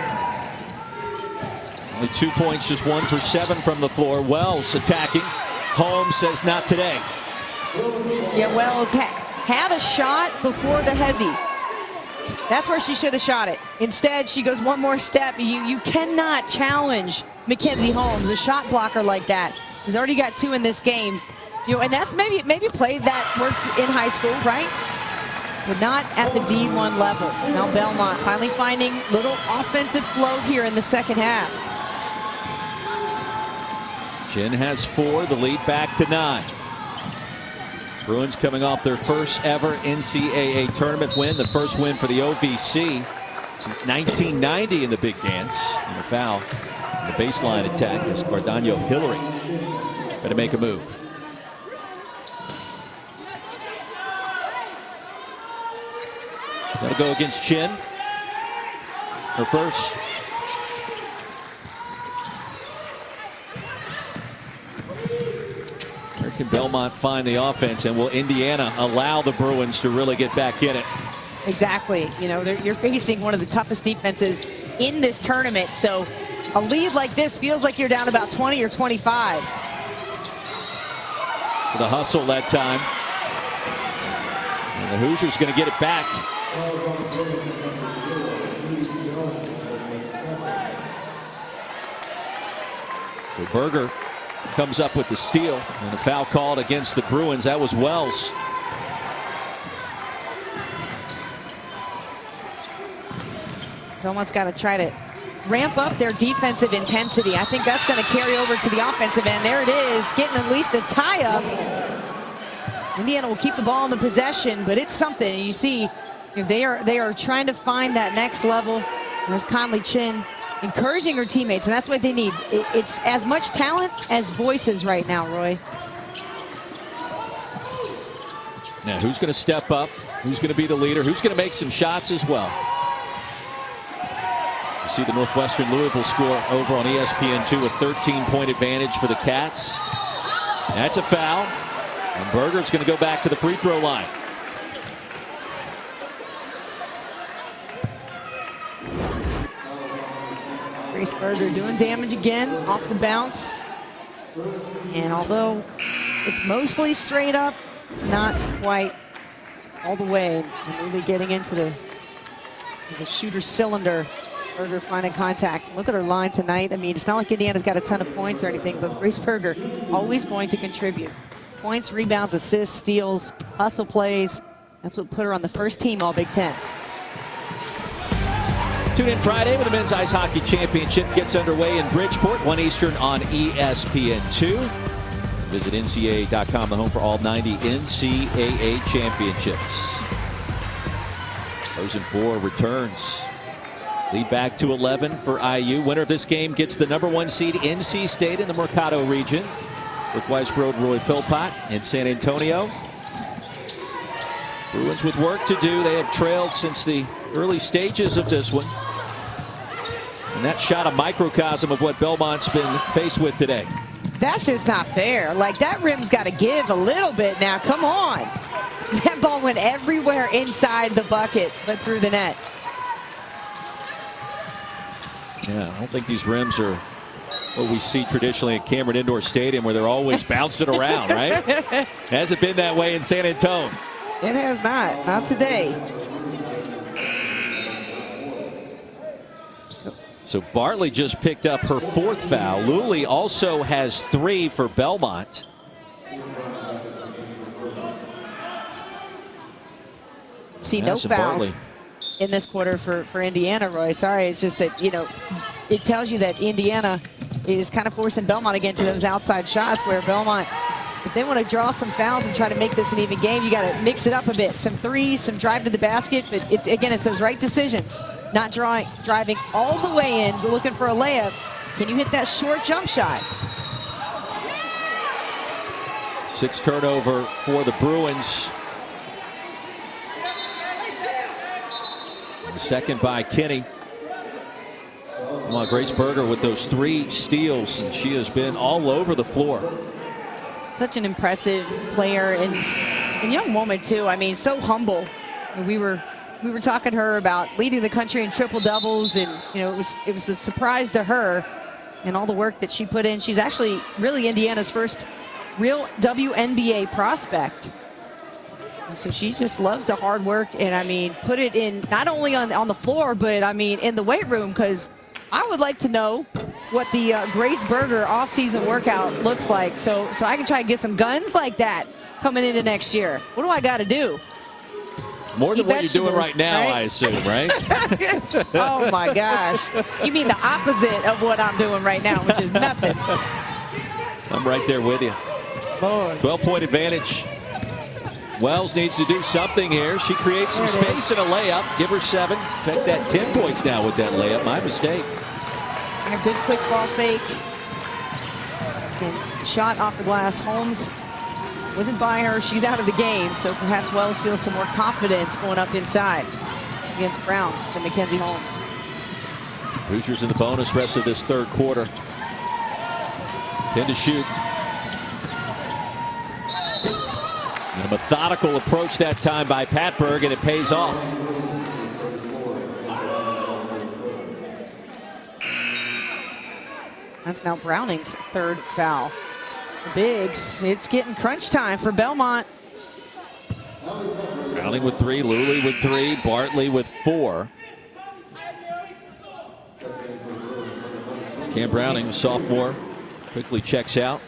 Speaker 1: only 2 points, just 1 for 7 from the floor. Wells attacking. Holmes says not today.
Speaker 2: Yeah, Wells had a shot before the hezzy. That's where she should have shot it. Instead, she goes one more step. You cannot challenge Mackenzie Holmes, a shot blocker like that, who's already got 2 in this game. You know, and that's maybe play that worked in high school, right? but not at the D1 level. Now Belmont finally finding little offensive flow here in the second half.
Speaker 1: Chin has 4, the lead back to 9. Bruins coming off their first ever NCAA tournament win, the first win for the OVC since 1990 in the Big Dance. And a foul in the baseline attack as Cardano Hillary going to make a move. That'll go against Chin. Her first. Where can Belmont find the offense, and will Indiana allow the Bruins to really get back in it?
Speaker 2: Exactly. You know, you're facing one of the toughest defenses in this tournament, so a lead like this feels like you're down about 20 or 25.
Speaker 1: For the hustle that time. And the Hoosiers going to get it back. So Berger comes up with the steal, and the foul called against the Bruins. That was Wells.
Speaker 2: Belmont's got to try to ramp up their defensive intensity. I think that's going to carry over to the offensive end. There it is, getting at least a tie-up. Indiana will keep the ball in the possession, but it's something. You see, if they are trying to find that next level. There's Conley Chin encouraging her teammates, and that's what they need. It's as much talent as voices right now, Roy.
Speaker 1: Now, who's going to step up? Who's going to be the leader? Who's going to make some shots as well? You see the Northwestern Louisville score over on ESPN2, a 13-point advantage for the Cats. That's a foul, and Berger's going to go back to the free throw line.
Speaker 2: Grace Berger doing damage again off the bounce. And although it's mostly straight up, it's not quite all the way. And really getting into the shooter cylinder. Berger finding contact. Look at her line tonight. I mean, it's not like Indiana's got a ton of points or anything, but Grace Berger always going to contribute. Points, rebounds, assists, steals, hustle plays. That's what put her on the first team All Big Ten.
Speaker 1: Tune in Friday when the Men's Ice Hockey Championship gets underway in Bridgeport, 1 Eastern on ESPN2. Visit NCAA.com, the home for all 90 NCAA championships. Frozen 4 returns. Lead back to 11 for IU. Winner of this game gets the #1 seed NC State in the Mercado region. Rick Weisbrod, Roy Philpott in San Antonio. Bruins with work to do. They have trailed since the early stages of this one. And that shot a microcosm of what Belmont's been faced with today.
Speaker 2: That's just not fair. Like, that rim's got to give a little bit now. Come on. That ball went everywhere inside the bucket, but through the net.
Speaker 1: Yeah, I don't think these rims are what we see traditionally at Cameron Indoor Stadium, where they're always bouncing around, right? Hasn't been that way in San Antonio.
Speaker 2: It has not today.
Speaker 1: So Bartley just picked up her 4th foul. Luley also has 3 for Belmont.
Speaker 2: See, no fouls in this quarter for Indiana, Roy. Sorry, it's just that, you know, it tells you that Indiana is kind of forcing Belmont again to those outside shots, where Belmont, if they want to draw some fouls and try to make this an even game, you got to mix it up a bit. Some threes, some drive to the basket, but again, it's those right decisions. Not driving all the way in, looking for a layup. Can you hit that short jump shot?
Speaker 1: 6 turnover for the Bruins. The second by Kinney. Well, Grace Berger with those 3 steals, and she has been all over the floor.
Speaker 2: Such an impressive player and young woman too. I mean, so humble. We were talking to her about leading the country in triple doubles, and you know, it was a surprise to her and all the work that she put in. She's actually really Indiana's first real WNBA prospect. And so she just loves the hard work, and I mean, put it in not only on the floor, but I mean in the weight room, because I would like to know what the Grace Berger off-season workout looks like, so I can try to get some guns like that coming into next year. What do I got to do?
Speaker 1: More than
Speaker 2: Eat
Speaker 1: what you're doing
Speaker 2: vegetables,
Speaker 1: right now,
Speaker 2: right?
Speaker 1: I assume, right?
Speaker 2: Oh my gosh. You mean the opposite of what I'm doing right now, which is nothing.
Speaker 1: I'm right there with you.
Speaker 2: Lord.
Speaker 1: 12-point advantage. Wells needs to do something here. She creates some
Speaker 2: There it
Speaker 1: space in a layup. Give her 7. Take that 10 points now with that layup. My mistake.
Speaker 2: A good quick ball fake. And shot off the glass. Holmes wasn't by her. She's out of the game. So perhaps Wells feels some more confidence going up inside against Brown than Mackenzie Holmes.
Speaker 1: Hoosiers in the bonus rest of this third quarter. 10 to shoot. And a methodical approach that time by Patberg, and it pays off.
Speaker 2: That's now Browning's 3rd foul. The Bigs, it's getting crunch time for Belmont.
Speaker 1: Browning with 3, Luley with 3, Bartley with 4. Cam Browning, the sophomore, quickly checks out.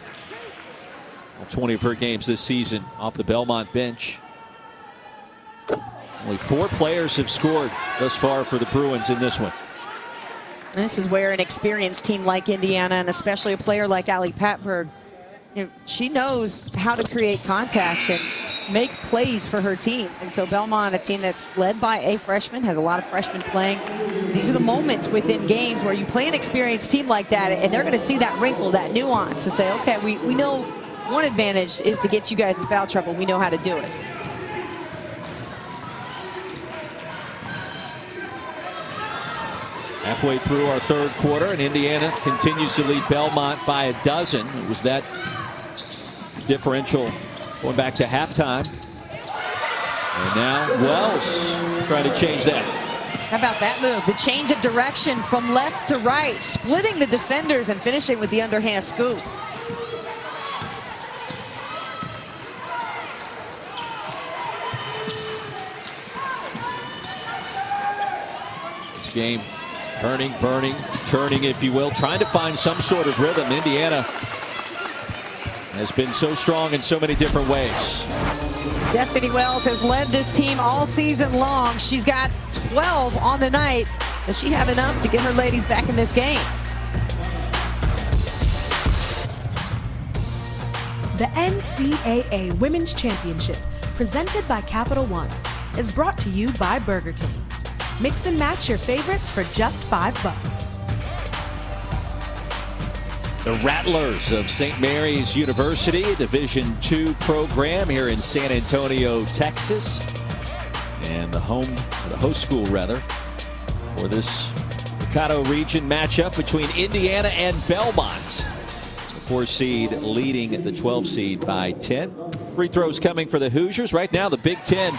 Speaker 1: All 20 of her games this season off the Belmont bench. Only 4 players have scored thus far for the Bruins in this one.
Speaker 2: This is where an experienced team like Indiana, and especially a player like Ali Patberg, she knows how to create contact and make plays for her team. And so Belmont, a team that's led by a freshman, has a lot of freshmen playing. These are the moments within games where you play an experienced team like that, and they're going to see that wrinkle, that nuance, to say, okay, we know one advantage is to get you guys in foul trouble. We know how to do it.
Speaker 1: Halfway through our third quarter, and Indiana continues to lead Belmont by a dozen. It was that differential going back to halftime. And now Wells trying to change that.
Speaker 2: How about that move? The change of direction from left to right, splitting the defenders and finishing with the underhand scoop.
Speaker 1: This game turning, burning, churning, if you will, trying to find some sort of rhythm. Indiana has been so strong in so many different ways.
Speaker 2: Destiny Wells has led this team all season long. She's got 12 on the night. Does she have enough to get her ladies back in this game?
Speaker 3: The NCAA Women's Championship, presented by Capital One, is brought to you by Burger King. Mix and match your favorites for just $5.
Speaker 1: The Rattlers of St. Mary's University, a Division II program here in San Antonio, Texas. And the host school rather, for this Mikado region matchup between Indiana and Belmont. The 4 seed leading the 12 seed by 10. Free throws coming for the Hoosiers. Right now, the Big Ten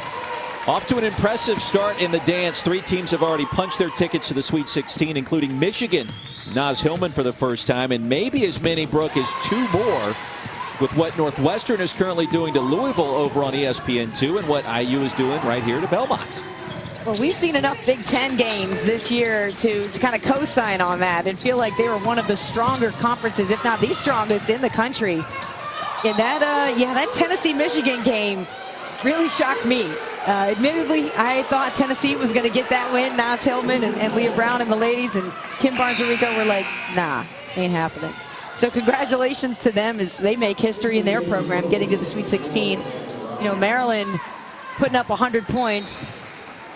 Speaker 1: off to an impressive start in the dance. 3 teams have already punched their tickets to the Sweet 16, including Michigan. Naz Hillman for the first time, and maybe as many, Brooke, as 2 more with what Northwestern is currently doing to Louisville over on ESPN2 and what IU is doing right here to Belmont.
Speaker 2: Well, we've seen enough Big Ten games this year to kind of co-sign on that and feel like they were one of the stronger conferences, if not the strongest in the country. And that, that Tennessee-Michigan game really shocked me. Admittedly, I thought Tennessee was going to get that win. Naz Hillman and Leah Brown and the ladies and Kim Barnes-Rico were like, nah, ain't happening. So congratulations to them as they make history in their program, getting to the Sweet 16. You know, Maryland putting up 100 points.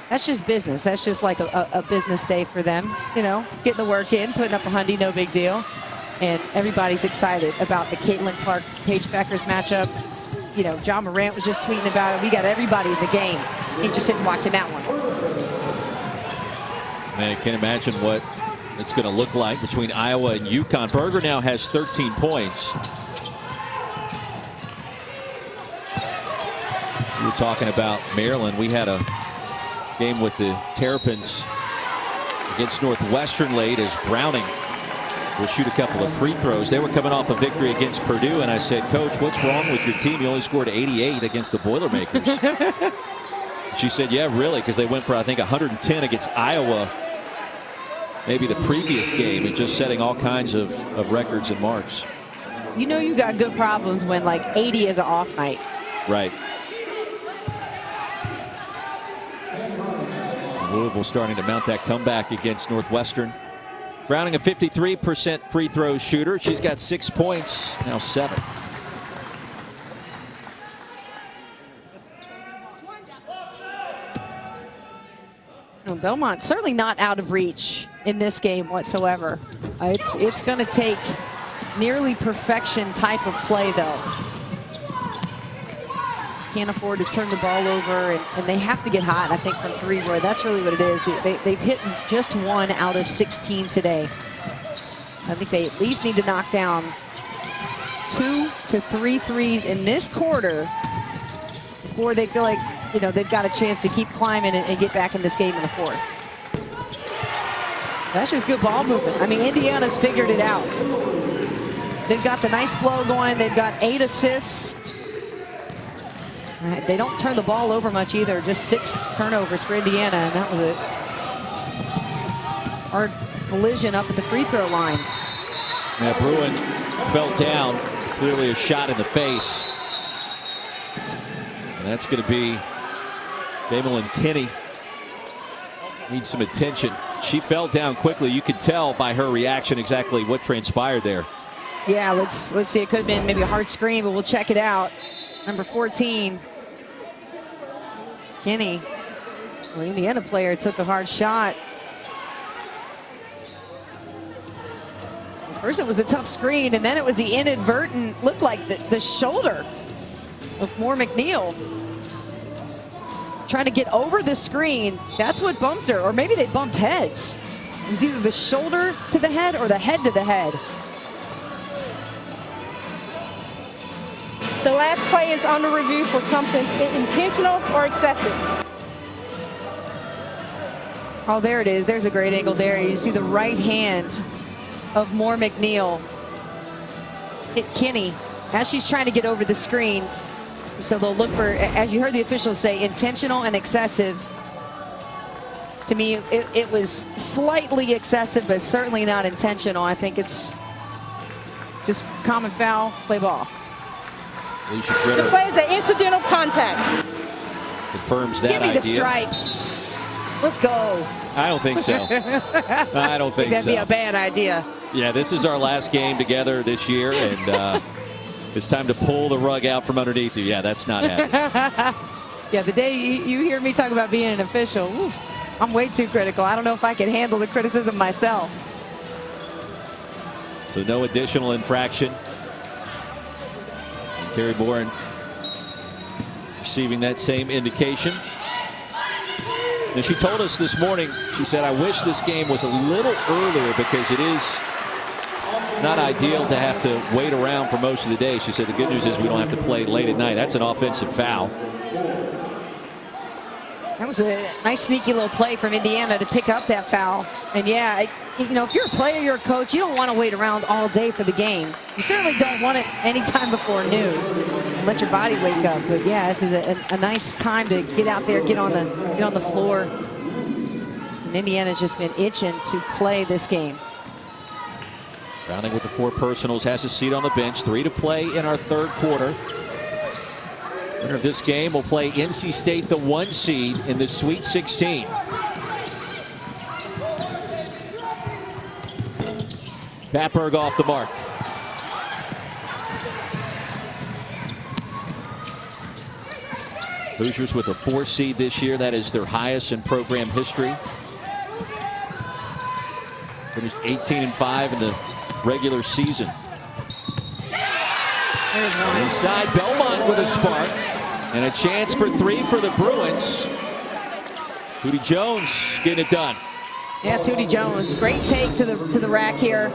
Speaker 2: That's just business. That's just like a business day for them. You know, getting the work in, putting up 100, no big deal. And everybody's excited about the Caitlin Clark-Paige Beckers matchup. You know, John Morant was just tweeting about it. We got everybody in the game interested in watching that one.
Speaker 1: Man, I can't imagine what it's going to look like between Iowa and UConn. Berger now has 13 points. We were talking about Maryland. We had a game with the Terrapins against Northwestern late as Browning will shoot a couple of free throws. They were coming off a victory against Purdue, and I said, Coach, what's wrong with your team? You only scored 88 against the Boilermakers. She said, yeah, really, because they went for, I think, 110 against Iowa, maybe the previous game, and just setting all kinds of records and marks.
Speaker 2: You know you got good problems when, like, 80 is an off night.
Speaker 1: Right. Louisville starting to mount that comeback against Northwestern. Browning a 53% free throw shooter. She's got 6 points, now 7.
Speaker 2: Well, Belmont certainly not out of reach in this game whatsoever. It's going to take nearly perfection type of play, though. Can't afford to turn the ball over, and they have to get hot, I think, from 3, Roy. That's really what it is. They've hit just 1 out of 16 today. I think they at least need to knock down 2 to 3 threes in this quarter before they feel like, you know, they've got a chance to keep climbing and get back in this game in the 4th. That's just good ball movement. I mean, Indiana's figured it out. They've got the nice flow going. They've got 8 assists. They don't turn the ball over much either. Just 6 turnovers for Indiana, and that was a hard collision up at the free throw line.
Speaker 1: Yeah, Bruin fell down. Clearly a shot in the face. And that's going to be Belmont Kinney. Needs some attention. She fell down quickly. You could tell by her reaction exactly what transpired there.
Speaker 2: Yeah, let's see. It could have been maybe a hard screen, but we'll check it out. Number 14, Kinney. Well, the Indiana player took a hard shot. First it was a tough screen, and then it was the inadvertent, looked like the shoulder of Moore McNeil. Trying to get over the screen. That's what bumped her, or maybe they bumped heads. It was either the shoulder to the head or the head to the head.
Speaker 6: The last play is under review for something intentional or excessive.
Speaker 2: Oh, there it is. There's a great angle there. You see the right hand of Moore McNeil hit Kinney as she's trying to get over the screen. So they'll look for, as you heard the officials say, intentional and excessive. To me, it was slightly excessive, but certainly not intentional. I think it's just common foul, play ball.
Speaker 6: The play is an incidental contact.
Speaker 1: Confirms that
Speaker 2: Give me
Speaker 1: idea.
Speaker 2: the stripes. Let's go.
Speaker 1: I don't think so. I don't think
Speaker 2: That'd
Speaker 1: so.
Speaker 2: be a bad idea.
Speaker 1: Yeah, this is our last game together this year, and it's time to pull the rug out from underneath you. Yeah, that's not happening.
Speaker 2: Yeah, the day you hear me talk about being an official, oof, I'm way too critical. I don't know if I can handle the criticism myself.
Speaker 1: So no additional infraction. And Terry Bourne receiving that same indication. Now, she told us this morning, she said, I wish this game was a little earlier because it is not ideal to have to wait around for most of the day. She said the good news is we don't have to play late at night. That's an offensive foul.
Speaker 2: That was a nice sneaky little play from Indiana to pick up that foul. And yeah, you know, if you're a player, you're a coach, you don't want to wait around all day for the game. You certainly don't want it anytime before noon. Let your body wake up. But yeah, this is a nice time to get out there, get on the floor. And Indiana's just been itching to play this game.
Speaker 1: Browning with the 4 personals, has a seat on the bench. 3 to play in our 3rd quarter. Winner of this game will play NC State, the 1 seed in the Sweet 16. Patberg off the mark. Hoosiers with a 4 seed this year. That is their highest in program history. Finished 18-5 in the regular season. Inside, Belmont with a spark. And a chance for 3 for the Bruins. Tootie Jones getting it done.
Speaker 2: Yeah, Tootie Jones, great take to the rack here.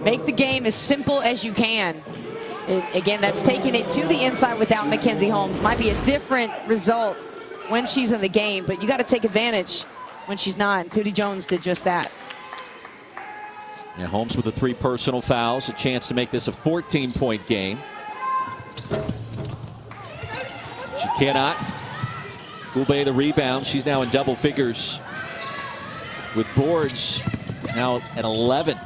Speaker 2: Make the game as simple as you can. Again, that's taking it to the inside without Mackenzie Holmes. Might be a different result when she's in the game, but you got to take advantage when she's not. And Tootie Jones did just that.
Speaker 1: Yeah, Holmes with the 3 personal fouls, a chance to make this a 14-point game. She cannot. Goulbe the rebound. She's now in double figures with boards now at 11.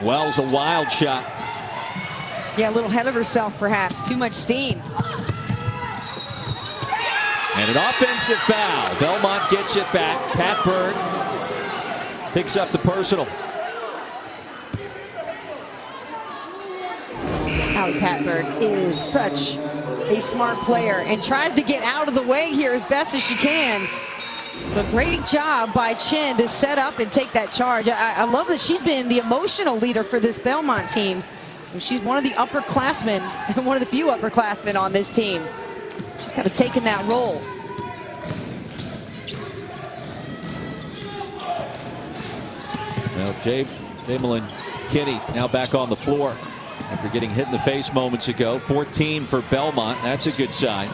Speaker 1: Wells, a wild shot.
Speaker 2: Yeah, a little ahead of herself, perhaps. Too much steam.
Speaker 1: And an offensive foul. Belmont gets it back. Pat Berg picks up the personal.
Speaker 2: Allie Patberg is such a smart player and tries to get out of the way here as best as she can. But great job by Chin to set up and take that charge. I love that she's been the emotional leader for this Belmont team. She's one of the upperclassmen, and one of the few upperclassmen on this team. She's kind of taken that role.
Speaker 1: Now Jamelin Kinney now back on the floor after getting hit in the face moments ago. 14 for Belmont. That's a good sign.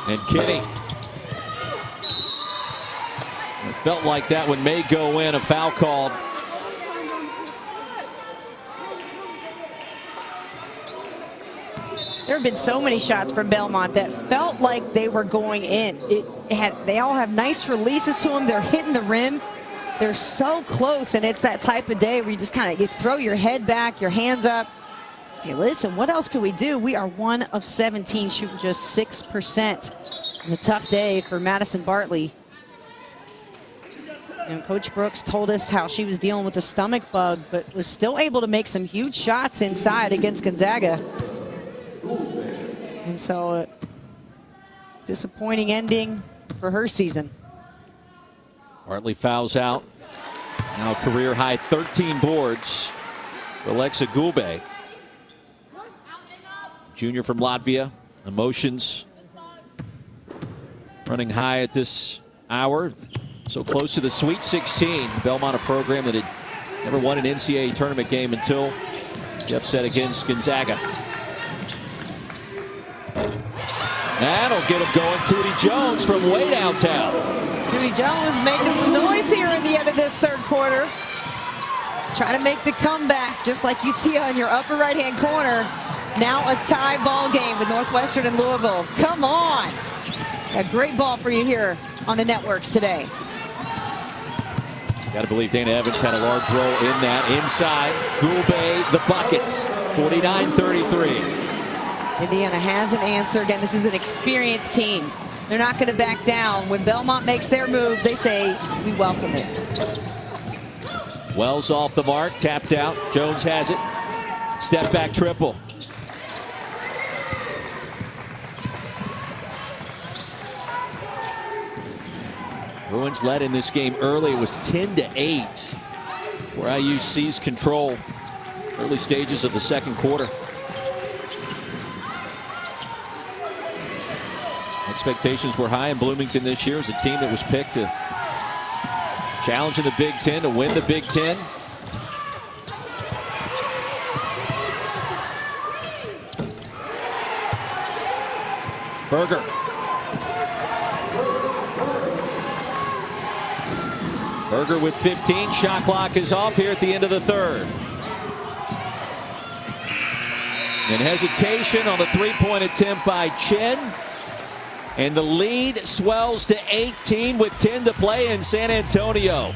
Speaker 1: And Kinney. It felt like that one may go in. A foul called.
Speaker 2: There have been so many shots from Belmont that felt like they were going in. They all have nice releases to them. They're hitting the rim. They're so close, and it's that type of day where you just kind of throw your head back, your hands up. Say, listen, what else can we do? We are 1 of 17, shooting just 6%. And a tough day for Madison Bartley. And Coach Brooks told us how she was dealing with a stomach bug, but was still able to make some huge shots inside against Gonzaga. And so, disappointing ending for her season.
Speaker 1: Bartley fouls out. Now career high 13 boards for Alexa Gulbe. Junior from Latvia. Emotions running high at this hour. So close to the Sweet 16. Belmont, a program that had never won an NCAA tournament game until the upset against Gonzaga. That'll get him going. Tootie Jones from way downtown.
Speaker 2: Tootie Jones making some noise here in the end of this third quarter. Trying to make the comeback, just like you see on your upper right-hand corner. Now a tie ball game with Northwestern and Louisville. Come on. A great ball for you here on the networks today.
Speaker 1: Got to believe Dana Evans had a large role in that. Inside, Gulbe, the buckets, 49-33.
Speaker 2: Indiana has an answer. Again, this is an experienced team. They're not going to back down. When Belmont makes their move, they say, we welcome it.
Speaker 1: Wells off the mark, tapped out. Jones has it. Step back triple. Bruins led in this game early. It was 10-8 where IU seized control early stages of the second quarter. Expectations were high in Bloomington this year as a team that was picked to challenge in the Big Ten, to win the Big Ten. Berger. Berger with 15. Shot clock is off here at the end of the third. And hesitation on the three-point attempt by Chen. And the lead swells to 18 with 10 to play in San Antonio.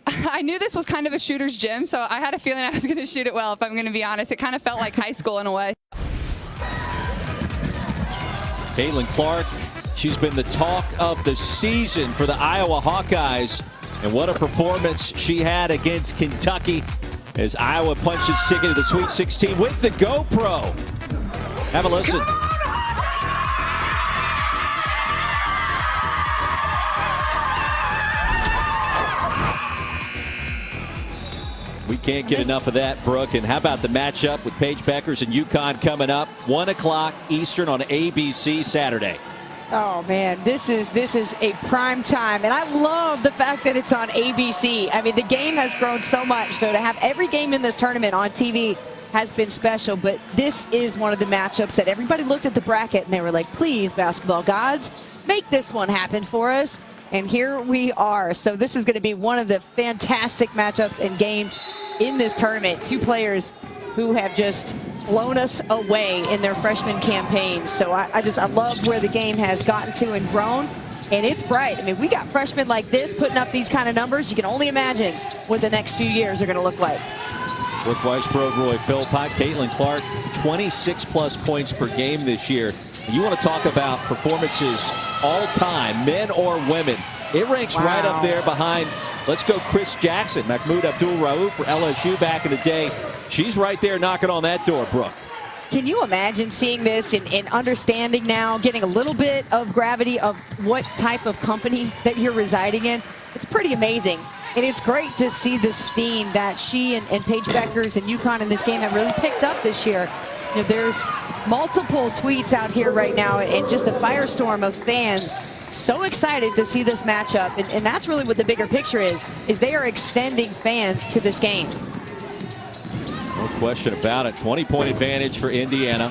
Speaker 4: I knew this was kind of a shooter's gym, so I had a feeling I was going to shoot it well, if I'm going to be honest. It kind of felt like high school in a way.
Speaker 1: Caitlin Clark, she's been the talk of the season for the Iowa Hawkeyes. And what a performance she had against Kentucky as Iowa punched its ticket to the Sweet 16 with the GoPro. Have a listen. We can't get enough of that, Brooke. And how about the matchup with Paige Beckers and UConn coming up 1 o'clock Eastern on ABC Saturday.
Speaker 2: Oh man, this is a prime time, and I love the fact that it's on ABC. I mean, the game has grown so much, so to have every game in this tournament on TV has been special, but this is one of the matchups that everybody looked at the bracket and they were like, please, basketball gods, make this one happen for us. And here we are. So this is going to be one of the fantastic matchups and games in this tournament. Two players who have just blown us away in their freshman campaigns. So I love where the game has gotten to and grown. And it's bright. I mean, we got freshmen like this putting up these kind of numbers. You can only imagine what the next few years are going to look like.
Speaker 1: Brooke Weisbrod, Roy Philpott, Caitlin Clark, 26+ points per game this year. You want to talk about performances all time, men or women. It ranks right up there behind, let's go, Chris Jackson, Mahmoud Abdul-Rauf for LSU back in the day. She's right there knocking on that door, Brooke.
Speaker 2: Can you imagine seeing this and understanding now, getting a little bit of gravity of what type of company that you're residing in? It's pretty amazing. And it's great to see the steam that she and Paige Beckers and UConn in this game have really picked up this year. You know, there's multiple tweets out here right now and just a firestorm of fans so excited to see this matchup. And that's really what the bigger picture is they are extending fans to this game.
Speaker 1: No question about it. 20-point advantage for Indiana.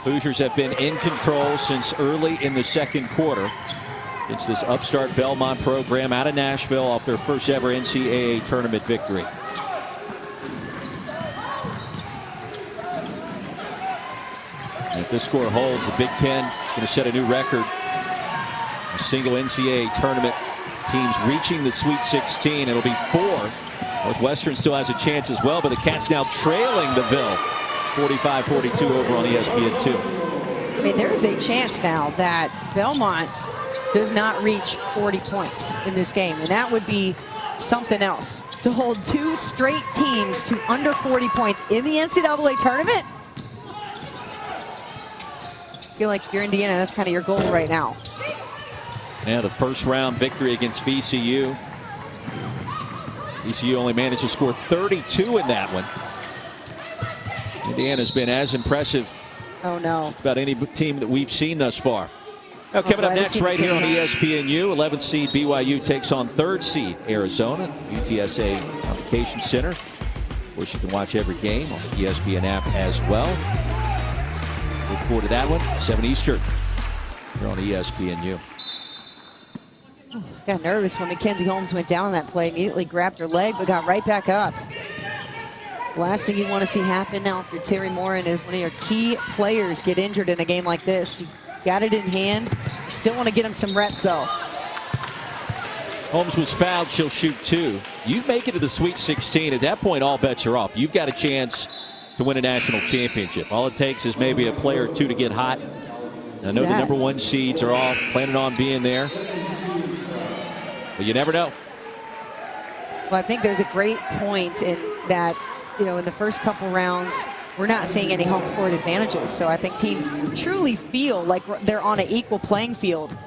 Speaker 1: Hoosiers have been in control since early in the second quarter. It's this upstart Belmont program out of Nashville off their first ever NCAA tournament victory. And if this score holds, the Big Ten is going to set a new record. A single NCAA tournament teams reaching the Sweet 16. It'll be 4. Northwestern still has a chance as well, but the Cats now trailing the Ville 45-42 over on ESPN2.
Speaker 2: I mean, there's a chance now that Belmont does not reach 40 points in this game, and that would be something else. To hold 2 straight teams to under 40 points in the NCAA tournament, I feel like if you're Indiana, that's kind of your goal right now.
Speaker 1: Yeah, the first round victory against VCU. VCU only managed to score 32 in that one. Indiana's been as impressive
Speaker 2: as
Speaker 1: about any team that we've seen thus far. Now, coming up next right here on ESPNU, 11th seed BYU takes on 3rd seed Arizona, UTSA Convocation Center. Of course, you can watch every game on the ESPN app as well. Look forward to that one, 7 Eastern here on ESPNU.
Speaker 2: Got nervous when Mackenzie Holmes went down on that play, immediately grabbed her leg, but got right back up. Last thing you want to see happen now if you're Terry Morin is one of your key players get injured in a game like this. You got it in hand. You still want to get him some reps, though.
Speaker 1: Holmes was fouled. She'll shoot 2. You make it to the Sweet 16. At that point, all bets are off. You've got a chance to win a national championship. All it takes is maybe a player or 2 to get hot. I know the number 1 seeds are all planning on being there. But you never know.
Speaker 2: Well, I think there's a great point in that, you know, in the first couple rounds, we're not seeing any home court advantages. So I think teams truly feel like they're on an equal playing field,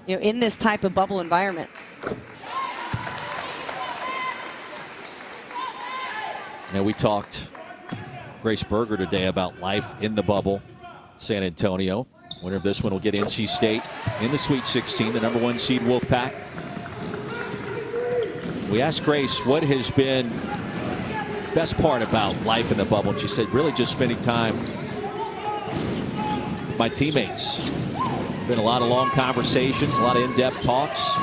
Speaker 2: you know, in this type of bubble environment.
Speaker 1: Now, we talked Grace Berger today about life in the bubble. San Antonio. Winner of this one will get NC State in the Sweet 16, the number 1 seed Wolfpack. We asked Grace what has been the best part about life in the bubble. And she said, really just spending time with my teammates. Been a lot of long conversations, a lot of in-depth talks,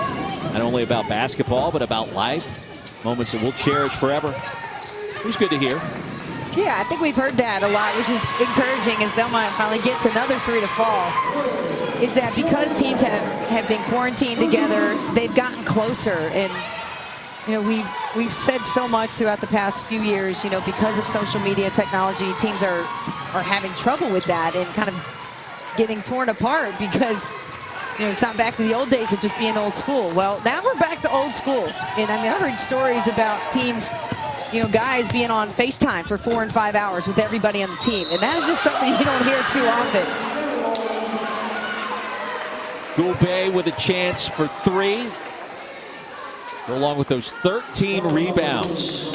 Speaker 1: not only about basketball, but about life. Moments that we'll cherish forever. It was good to hear.
Speaker 2: Yeah, I think we've heard that a lot, which is encouraging as Belmont finally gets another 3 to fall. Is that because teams have been quarantined together, they've gotten closer. And you know, we've said so much throughout the past few years, you know, because of social media technology, teams are having trouble with that and kind of getting torn apart because, you know, it's not back to the old days of just being old school. Well, now we're back to old school. And I mean, I've heard stories about teams, you know, guys being on FaceTime for 4 and 5 hours with everybody on the team. And that is just something you don't hear too often.
Speaker 1: Goulet with a chance for 3. Along with those 13 rebounds.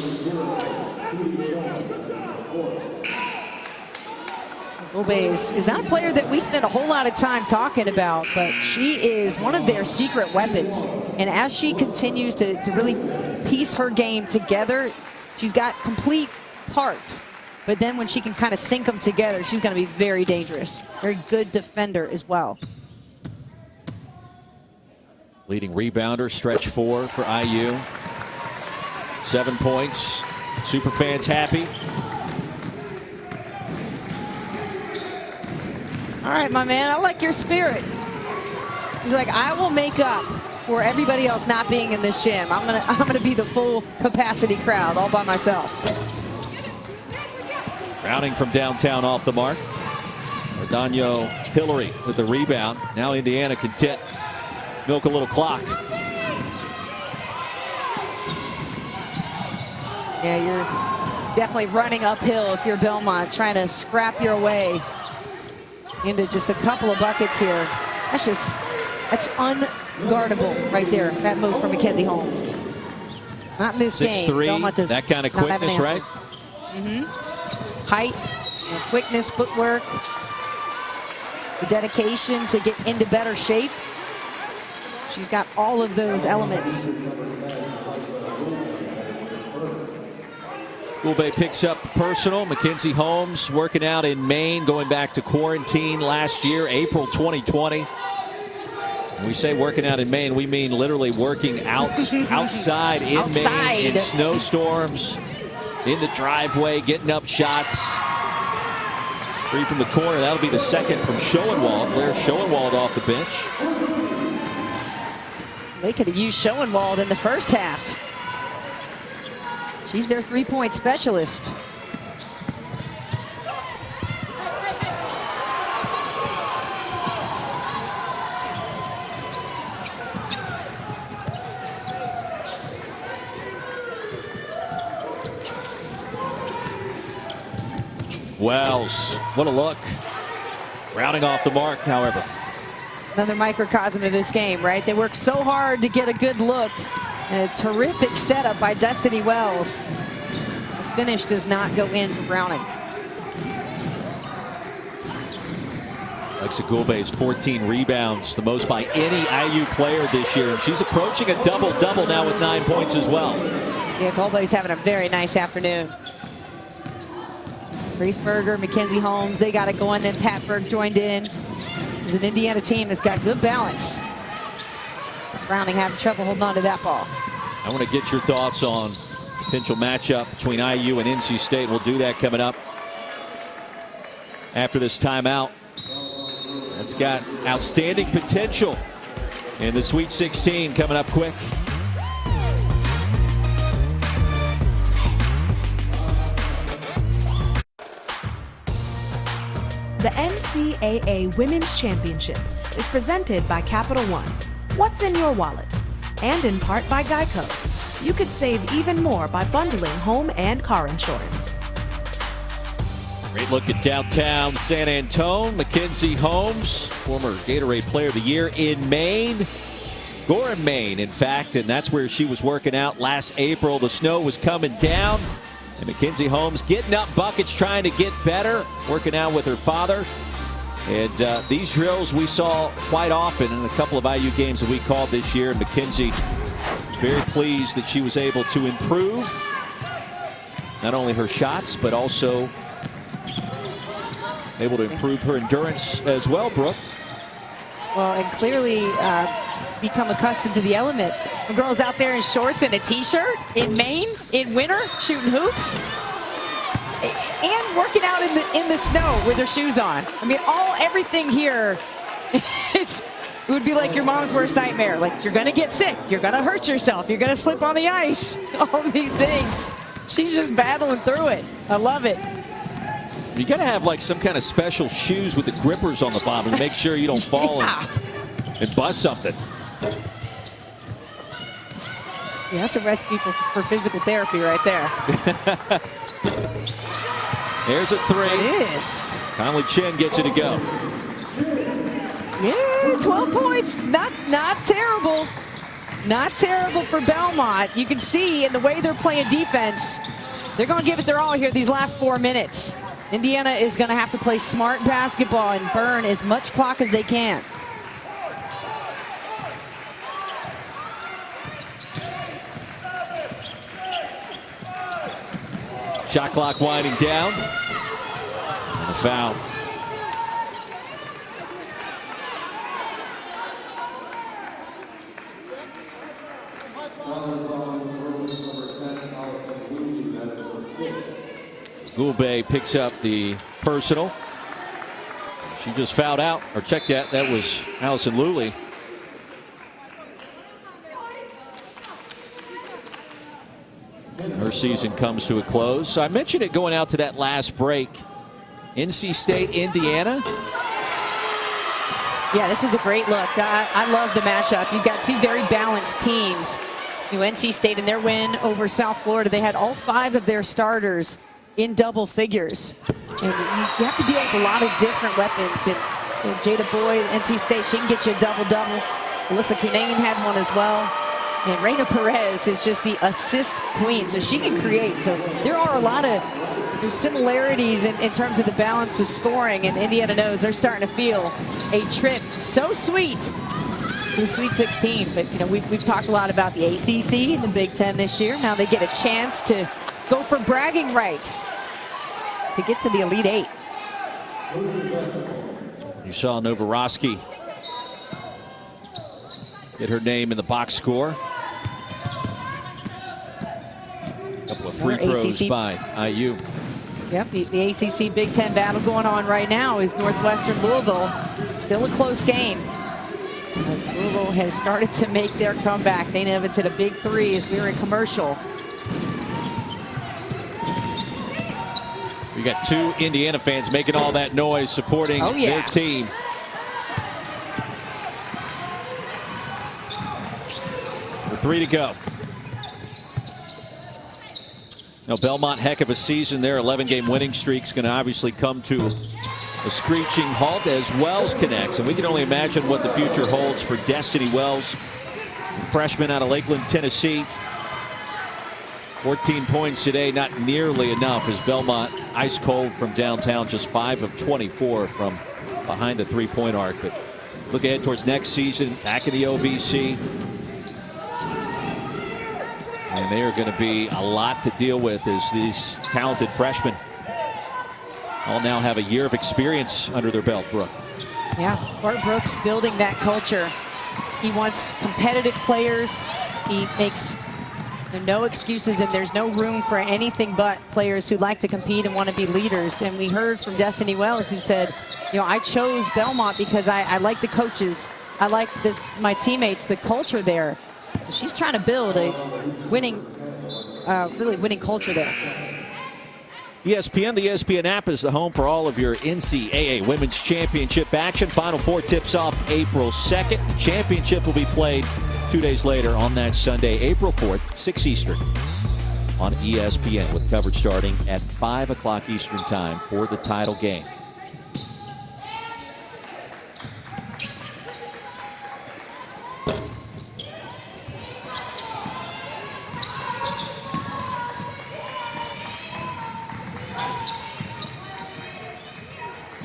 Speaker 2: Goulet is not a player that we spend a whole lot of time talking about, but she is one of their secret weapons. And as she continues to really piece her game together, she's got complete parts. But then when she can kind of sync them together, she's going to be very dangerous. Very good defender as well.
Speaker 1: Leading rebounder, stretch 4 for IU. 7 points. Super fans happy.
Speaker 2: All right, my man, I like your spirit. He's like, I will make up for everybody else not being in this gym. I'm gonna be the full capacity crowd all by myself.
Speaker 1: Browning from downtown off the mark. Ordano Hillary with the rebound. Now Indiana content. Milk a little clock.
Speaker 2: Yeah, you're definitely running uphill if you're Belmont, trying to scrap your way into just a couple of buckets here. That's unguardable right there, that move from Mackenzie Holmes. Not in this game.
Speaker 1: 6'3",
Speaker 2: Belmont does
Speaker 1: that kind of
Speaker 2: not have an
Speaker 1: quickness, right?
Speaker 2: Height, quickness, footwork, the dedication to get into better shape. She's got all of those elements.
Speaker 1: Goulbe picks up personal. Mackenzie Holmes working out in Maine, going back to quarantine last year, April 2020. When we say working out in Maine, we mean literally working outside in Maine in snowstorms, in the driveway, getting up shots. 3 from the corner. That'll be the second from Schoenwald. Claire Schoenwald off the bench.
Speaker 2: They could have used Schoenwald in the first half. She's their 3-point specialist.
Speaker 1: Wells, what a look. Rounding off the mark, however.
Speaker 2: Another microcosm of this game, right? They work so hard to get a good look. And a terrific setup by Destiny Wells. The finish does not go in for Browning.
Speaker 1: Alexa Goulbe's 14 rebounds, the most by any IU player this year. And she's approaching a double-double now with 9 points as well.
Speaker 2: Yeah, Goulbe's having a very nice afternoon. Grace Berger, Mackenzie Holmes, they got it going. Then Pat Berg joined in. This is an Indiana team that's got good balance. Browning having trouble holding on to that ball.
Speaker 1: I want to get your thoughts on potential matchup between IU and NC State. We'll do that coming up after this timeout. That's got outstanding potential in the Sweet 16 coming up quick.
Speaker 3: The NCAA Women's Championship is presented by Capital One. What's in your wallet? And in part by Geico. You could save even more by bundling home and car insurance.
Speaker 1: Great look at downtown San Antone. Mackenzie Holmes, former Gatorade Player of the Year in Maine. Gorham, Maine, in fact, and that's where she was working out last April. The snow was coming down. And Mackenzie Holmes getting up buckets, trying to get better, working out with her father. And these drills we saw quite often in a couple of IU games that we called this year. And Mackenzie very pleased that she was able to improve not only her shots, but also able to improve her endurance as well, Brooke.
Speaker 2: Well, and clearly become accustomed to the elements. The girl's out there in shorts and a t-shirt in Maine in winter shooting hoops and working out in the snow with her shoes on. I mean, everything here it would be like your mom's worst nightmare. Like, you're gonna get sick, you're gonna hurt yourself, you're gonna slip on the ice, all these things. She's just battling through it. I love it.
Speaker 1: You gotta have like some kind of special shoes with the grippers on the bottom to make sure you don't fall and bust something.
Speaker 2: Yeah, that's a recipe for physical therapy right there.
Speaker 1: There's a three.
Speaker 2: It is.
Speaker 1: Conley Chen gets it to go.
Speaker 2: Yeah, 12 points. Not terrible. Not terrible for Belmont. You can see in the way they're playing defense, they're going to give it their all here these last 4 minutes. Indiana is going to have to play smart basketball and burn as much clock as they can.
Speaker 1: Shot clock winding down. And a foul. Goulbe picks up the personal. She just fouled out, or checked that. That was Allison Luley. Her season comes to a close. So I mentioned it going out to that last break. NC State, Indiana.
Speaker 2: Yeah, this is a great look. I love the matchup. You've got two very balanced teams. NC State in their win over South Florida, they had all 5 of their starters in double figures. And you have to deal with a lot of different weapons. And Jada Boyd, NC State, she can get you a double-double. Alyssa Cunane had one as well. And Reina Perez is just the assist queen, so she can create. So there are a lot of similarities in terms of the balance, the scoring, and Indiana knows they're starting to feel a trip so sweet to the Sweet 16. But we've talked a lot about the ACC and the Big Ten this year. Now they get a chance to go for bragging rights to get to the Elite 8.
Speaker 1: You saw Novoroski get her name in the box score. A couple of free throws by IU.
Speaker 2: Yep, the ACC Big Ten battle going on right now is Northwestern Louisville. Still a close game. But Louisville has started to make their comeback. They invented a big 3 as we were in commercial.
Speaker 1: We got 2 Indiana fans making all that noise supporting their team. With 3 to go. Now Belmont, heck of a season. Their 11-game winning streak is going to obviously come to a screeching halt as Wells connects. And we can only imagine what the future holds for Destiny Wells, freshman out of Lakeland, Tennessee. 14 points today, not nearly enough as Belmont ice cold from downtown, just 5 of 24 from behind the 3-point arc. But look ahead towards next season, back in the OVC. And they are going to be a lot to deal with as these talented freshmen all now have a year of experience under their belt, Brooke.
Speaker 2: Yeah, Bart Brooks building that culture. He wants competitive players. He makes no excuses, and there's no room for anything but players who like to compete and want to be leaders. And we heard from Destiny Wells, who said, I chose Belmont because I like the coaches. I like my teammates, the culture there. She's trying to build a winning, really winning culture there.
Speaker 1: ESPN, the ESPN app is the home for all of your NCAA Women's Championship action. Final 4 tips off April 2nd. The championship will be played 2 days later on that Sunday, April 4th, 6 Eastern on ESPN, with coverage starting at 5 o'clock Eastern time for the title game.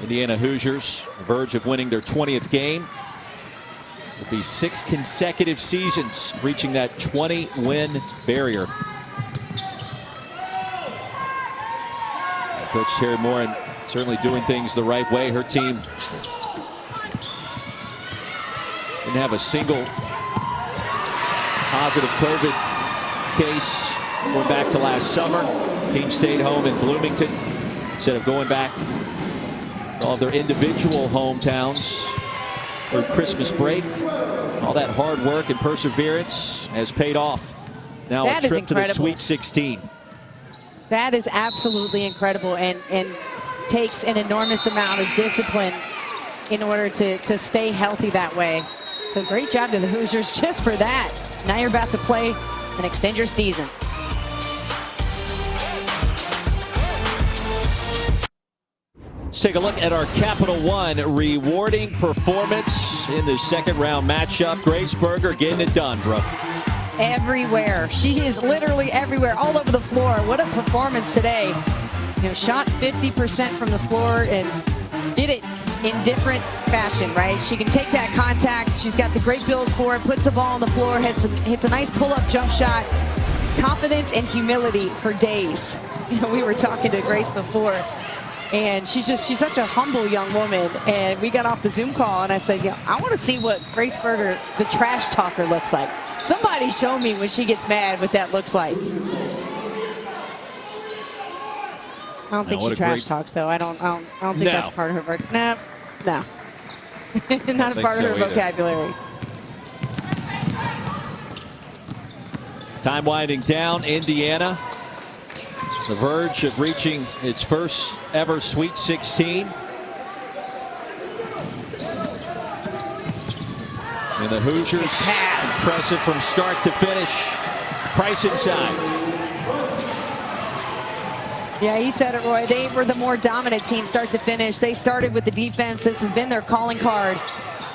Speaker 1: Indiana Hoosiers, on the verge of winning their 20th game. It'll be 6 consecutive seasons reaching that 20-win barrier. Coach Terry Morin certainly doing things the right way. Her team didn't have a single positive COVID case going back to last summer. Team stayed home in Bloomington instead of going back to all of their individual hometowns for Christmas break. All that hard work and perseverance has paid off. Now a trip to the Sweet 16.
Speaker 2: That is absolutely incredible, and takes an enormous amount of discipline in order to stay healthy that way. So great job to the Hoosiers just for that. Now you're about to play and extend your season.
Speaker 1: Let's take a look at our Capital One rewarding performance in the second round matchup. Grace Berger getting it done, bro.
Speaker 2: Everywhere. She is literally everywhere, all over the floor. What a performance today. Shot 50% from the floor and did it in different fashion, right? She can take that contact. She's got the great build for it, puts the ball on the floor, hits a nice pull-up jump shot. Confidence and humility for days. We were talking to Grace before, and she's such a humble young woman. And we got off the Zoom call, and I said, I want to see what Grace Berger, the trash talker, looks like. Somebody show me when she gets mad what that looks like. I don't think she trash talks, though. I don't think that's part of her. No. Not a part of her vocabulary.
Speaker 1: Time winding down. Indiana, the verge of reaching its first ever Sweet 16. And the Hoosiers press it from start to finish. Price inside.
Speaker 2: Yeah, he said it, Roy. They were the more dominant team start to finish. They started with the defense. This has been their calling card.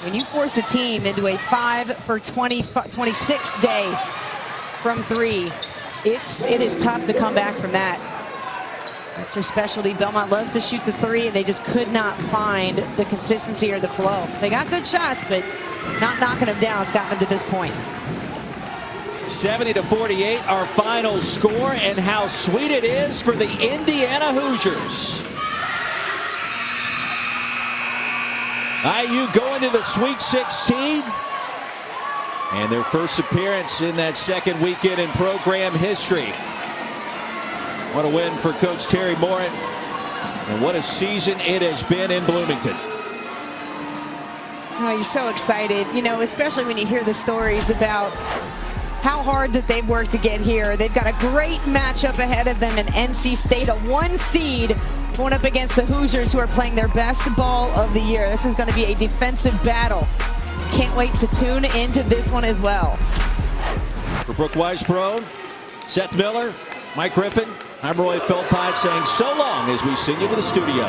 Speaker 2: When you force a team into a 5 for 26 day from 3, it is tough to come back from that. That's their specialty. Belmont loves to shoot the 3, and they just could not find the consistency or the flow. They got good shots, but not knocking them down. It's gotten them to this point.
Speaker 1: 70-48, our final score, and how sweet it is for the Indiana Hoosiers. IU going to the Sweet 16, and their first appearance in that second weekend in program history. What a win for Coach Terry Morin, and what a season it has been in Bloomington.
Speaker 2: Oh, you're so excited, you know, especially when you hear the stories about how hard that they've worked to get here. They've got a great matchup ahead of them in NC State, a 1 seed going up against the Hoosiers, who are playing their best ball of the year. This is going to be a defensive battle. Can't wait to tune into this one as well.
Speaker 1: For Brooke Weisbrod, Seth Miller, Mike Griffin, I'm Roy Philpott saying so long as we send you to the studio.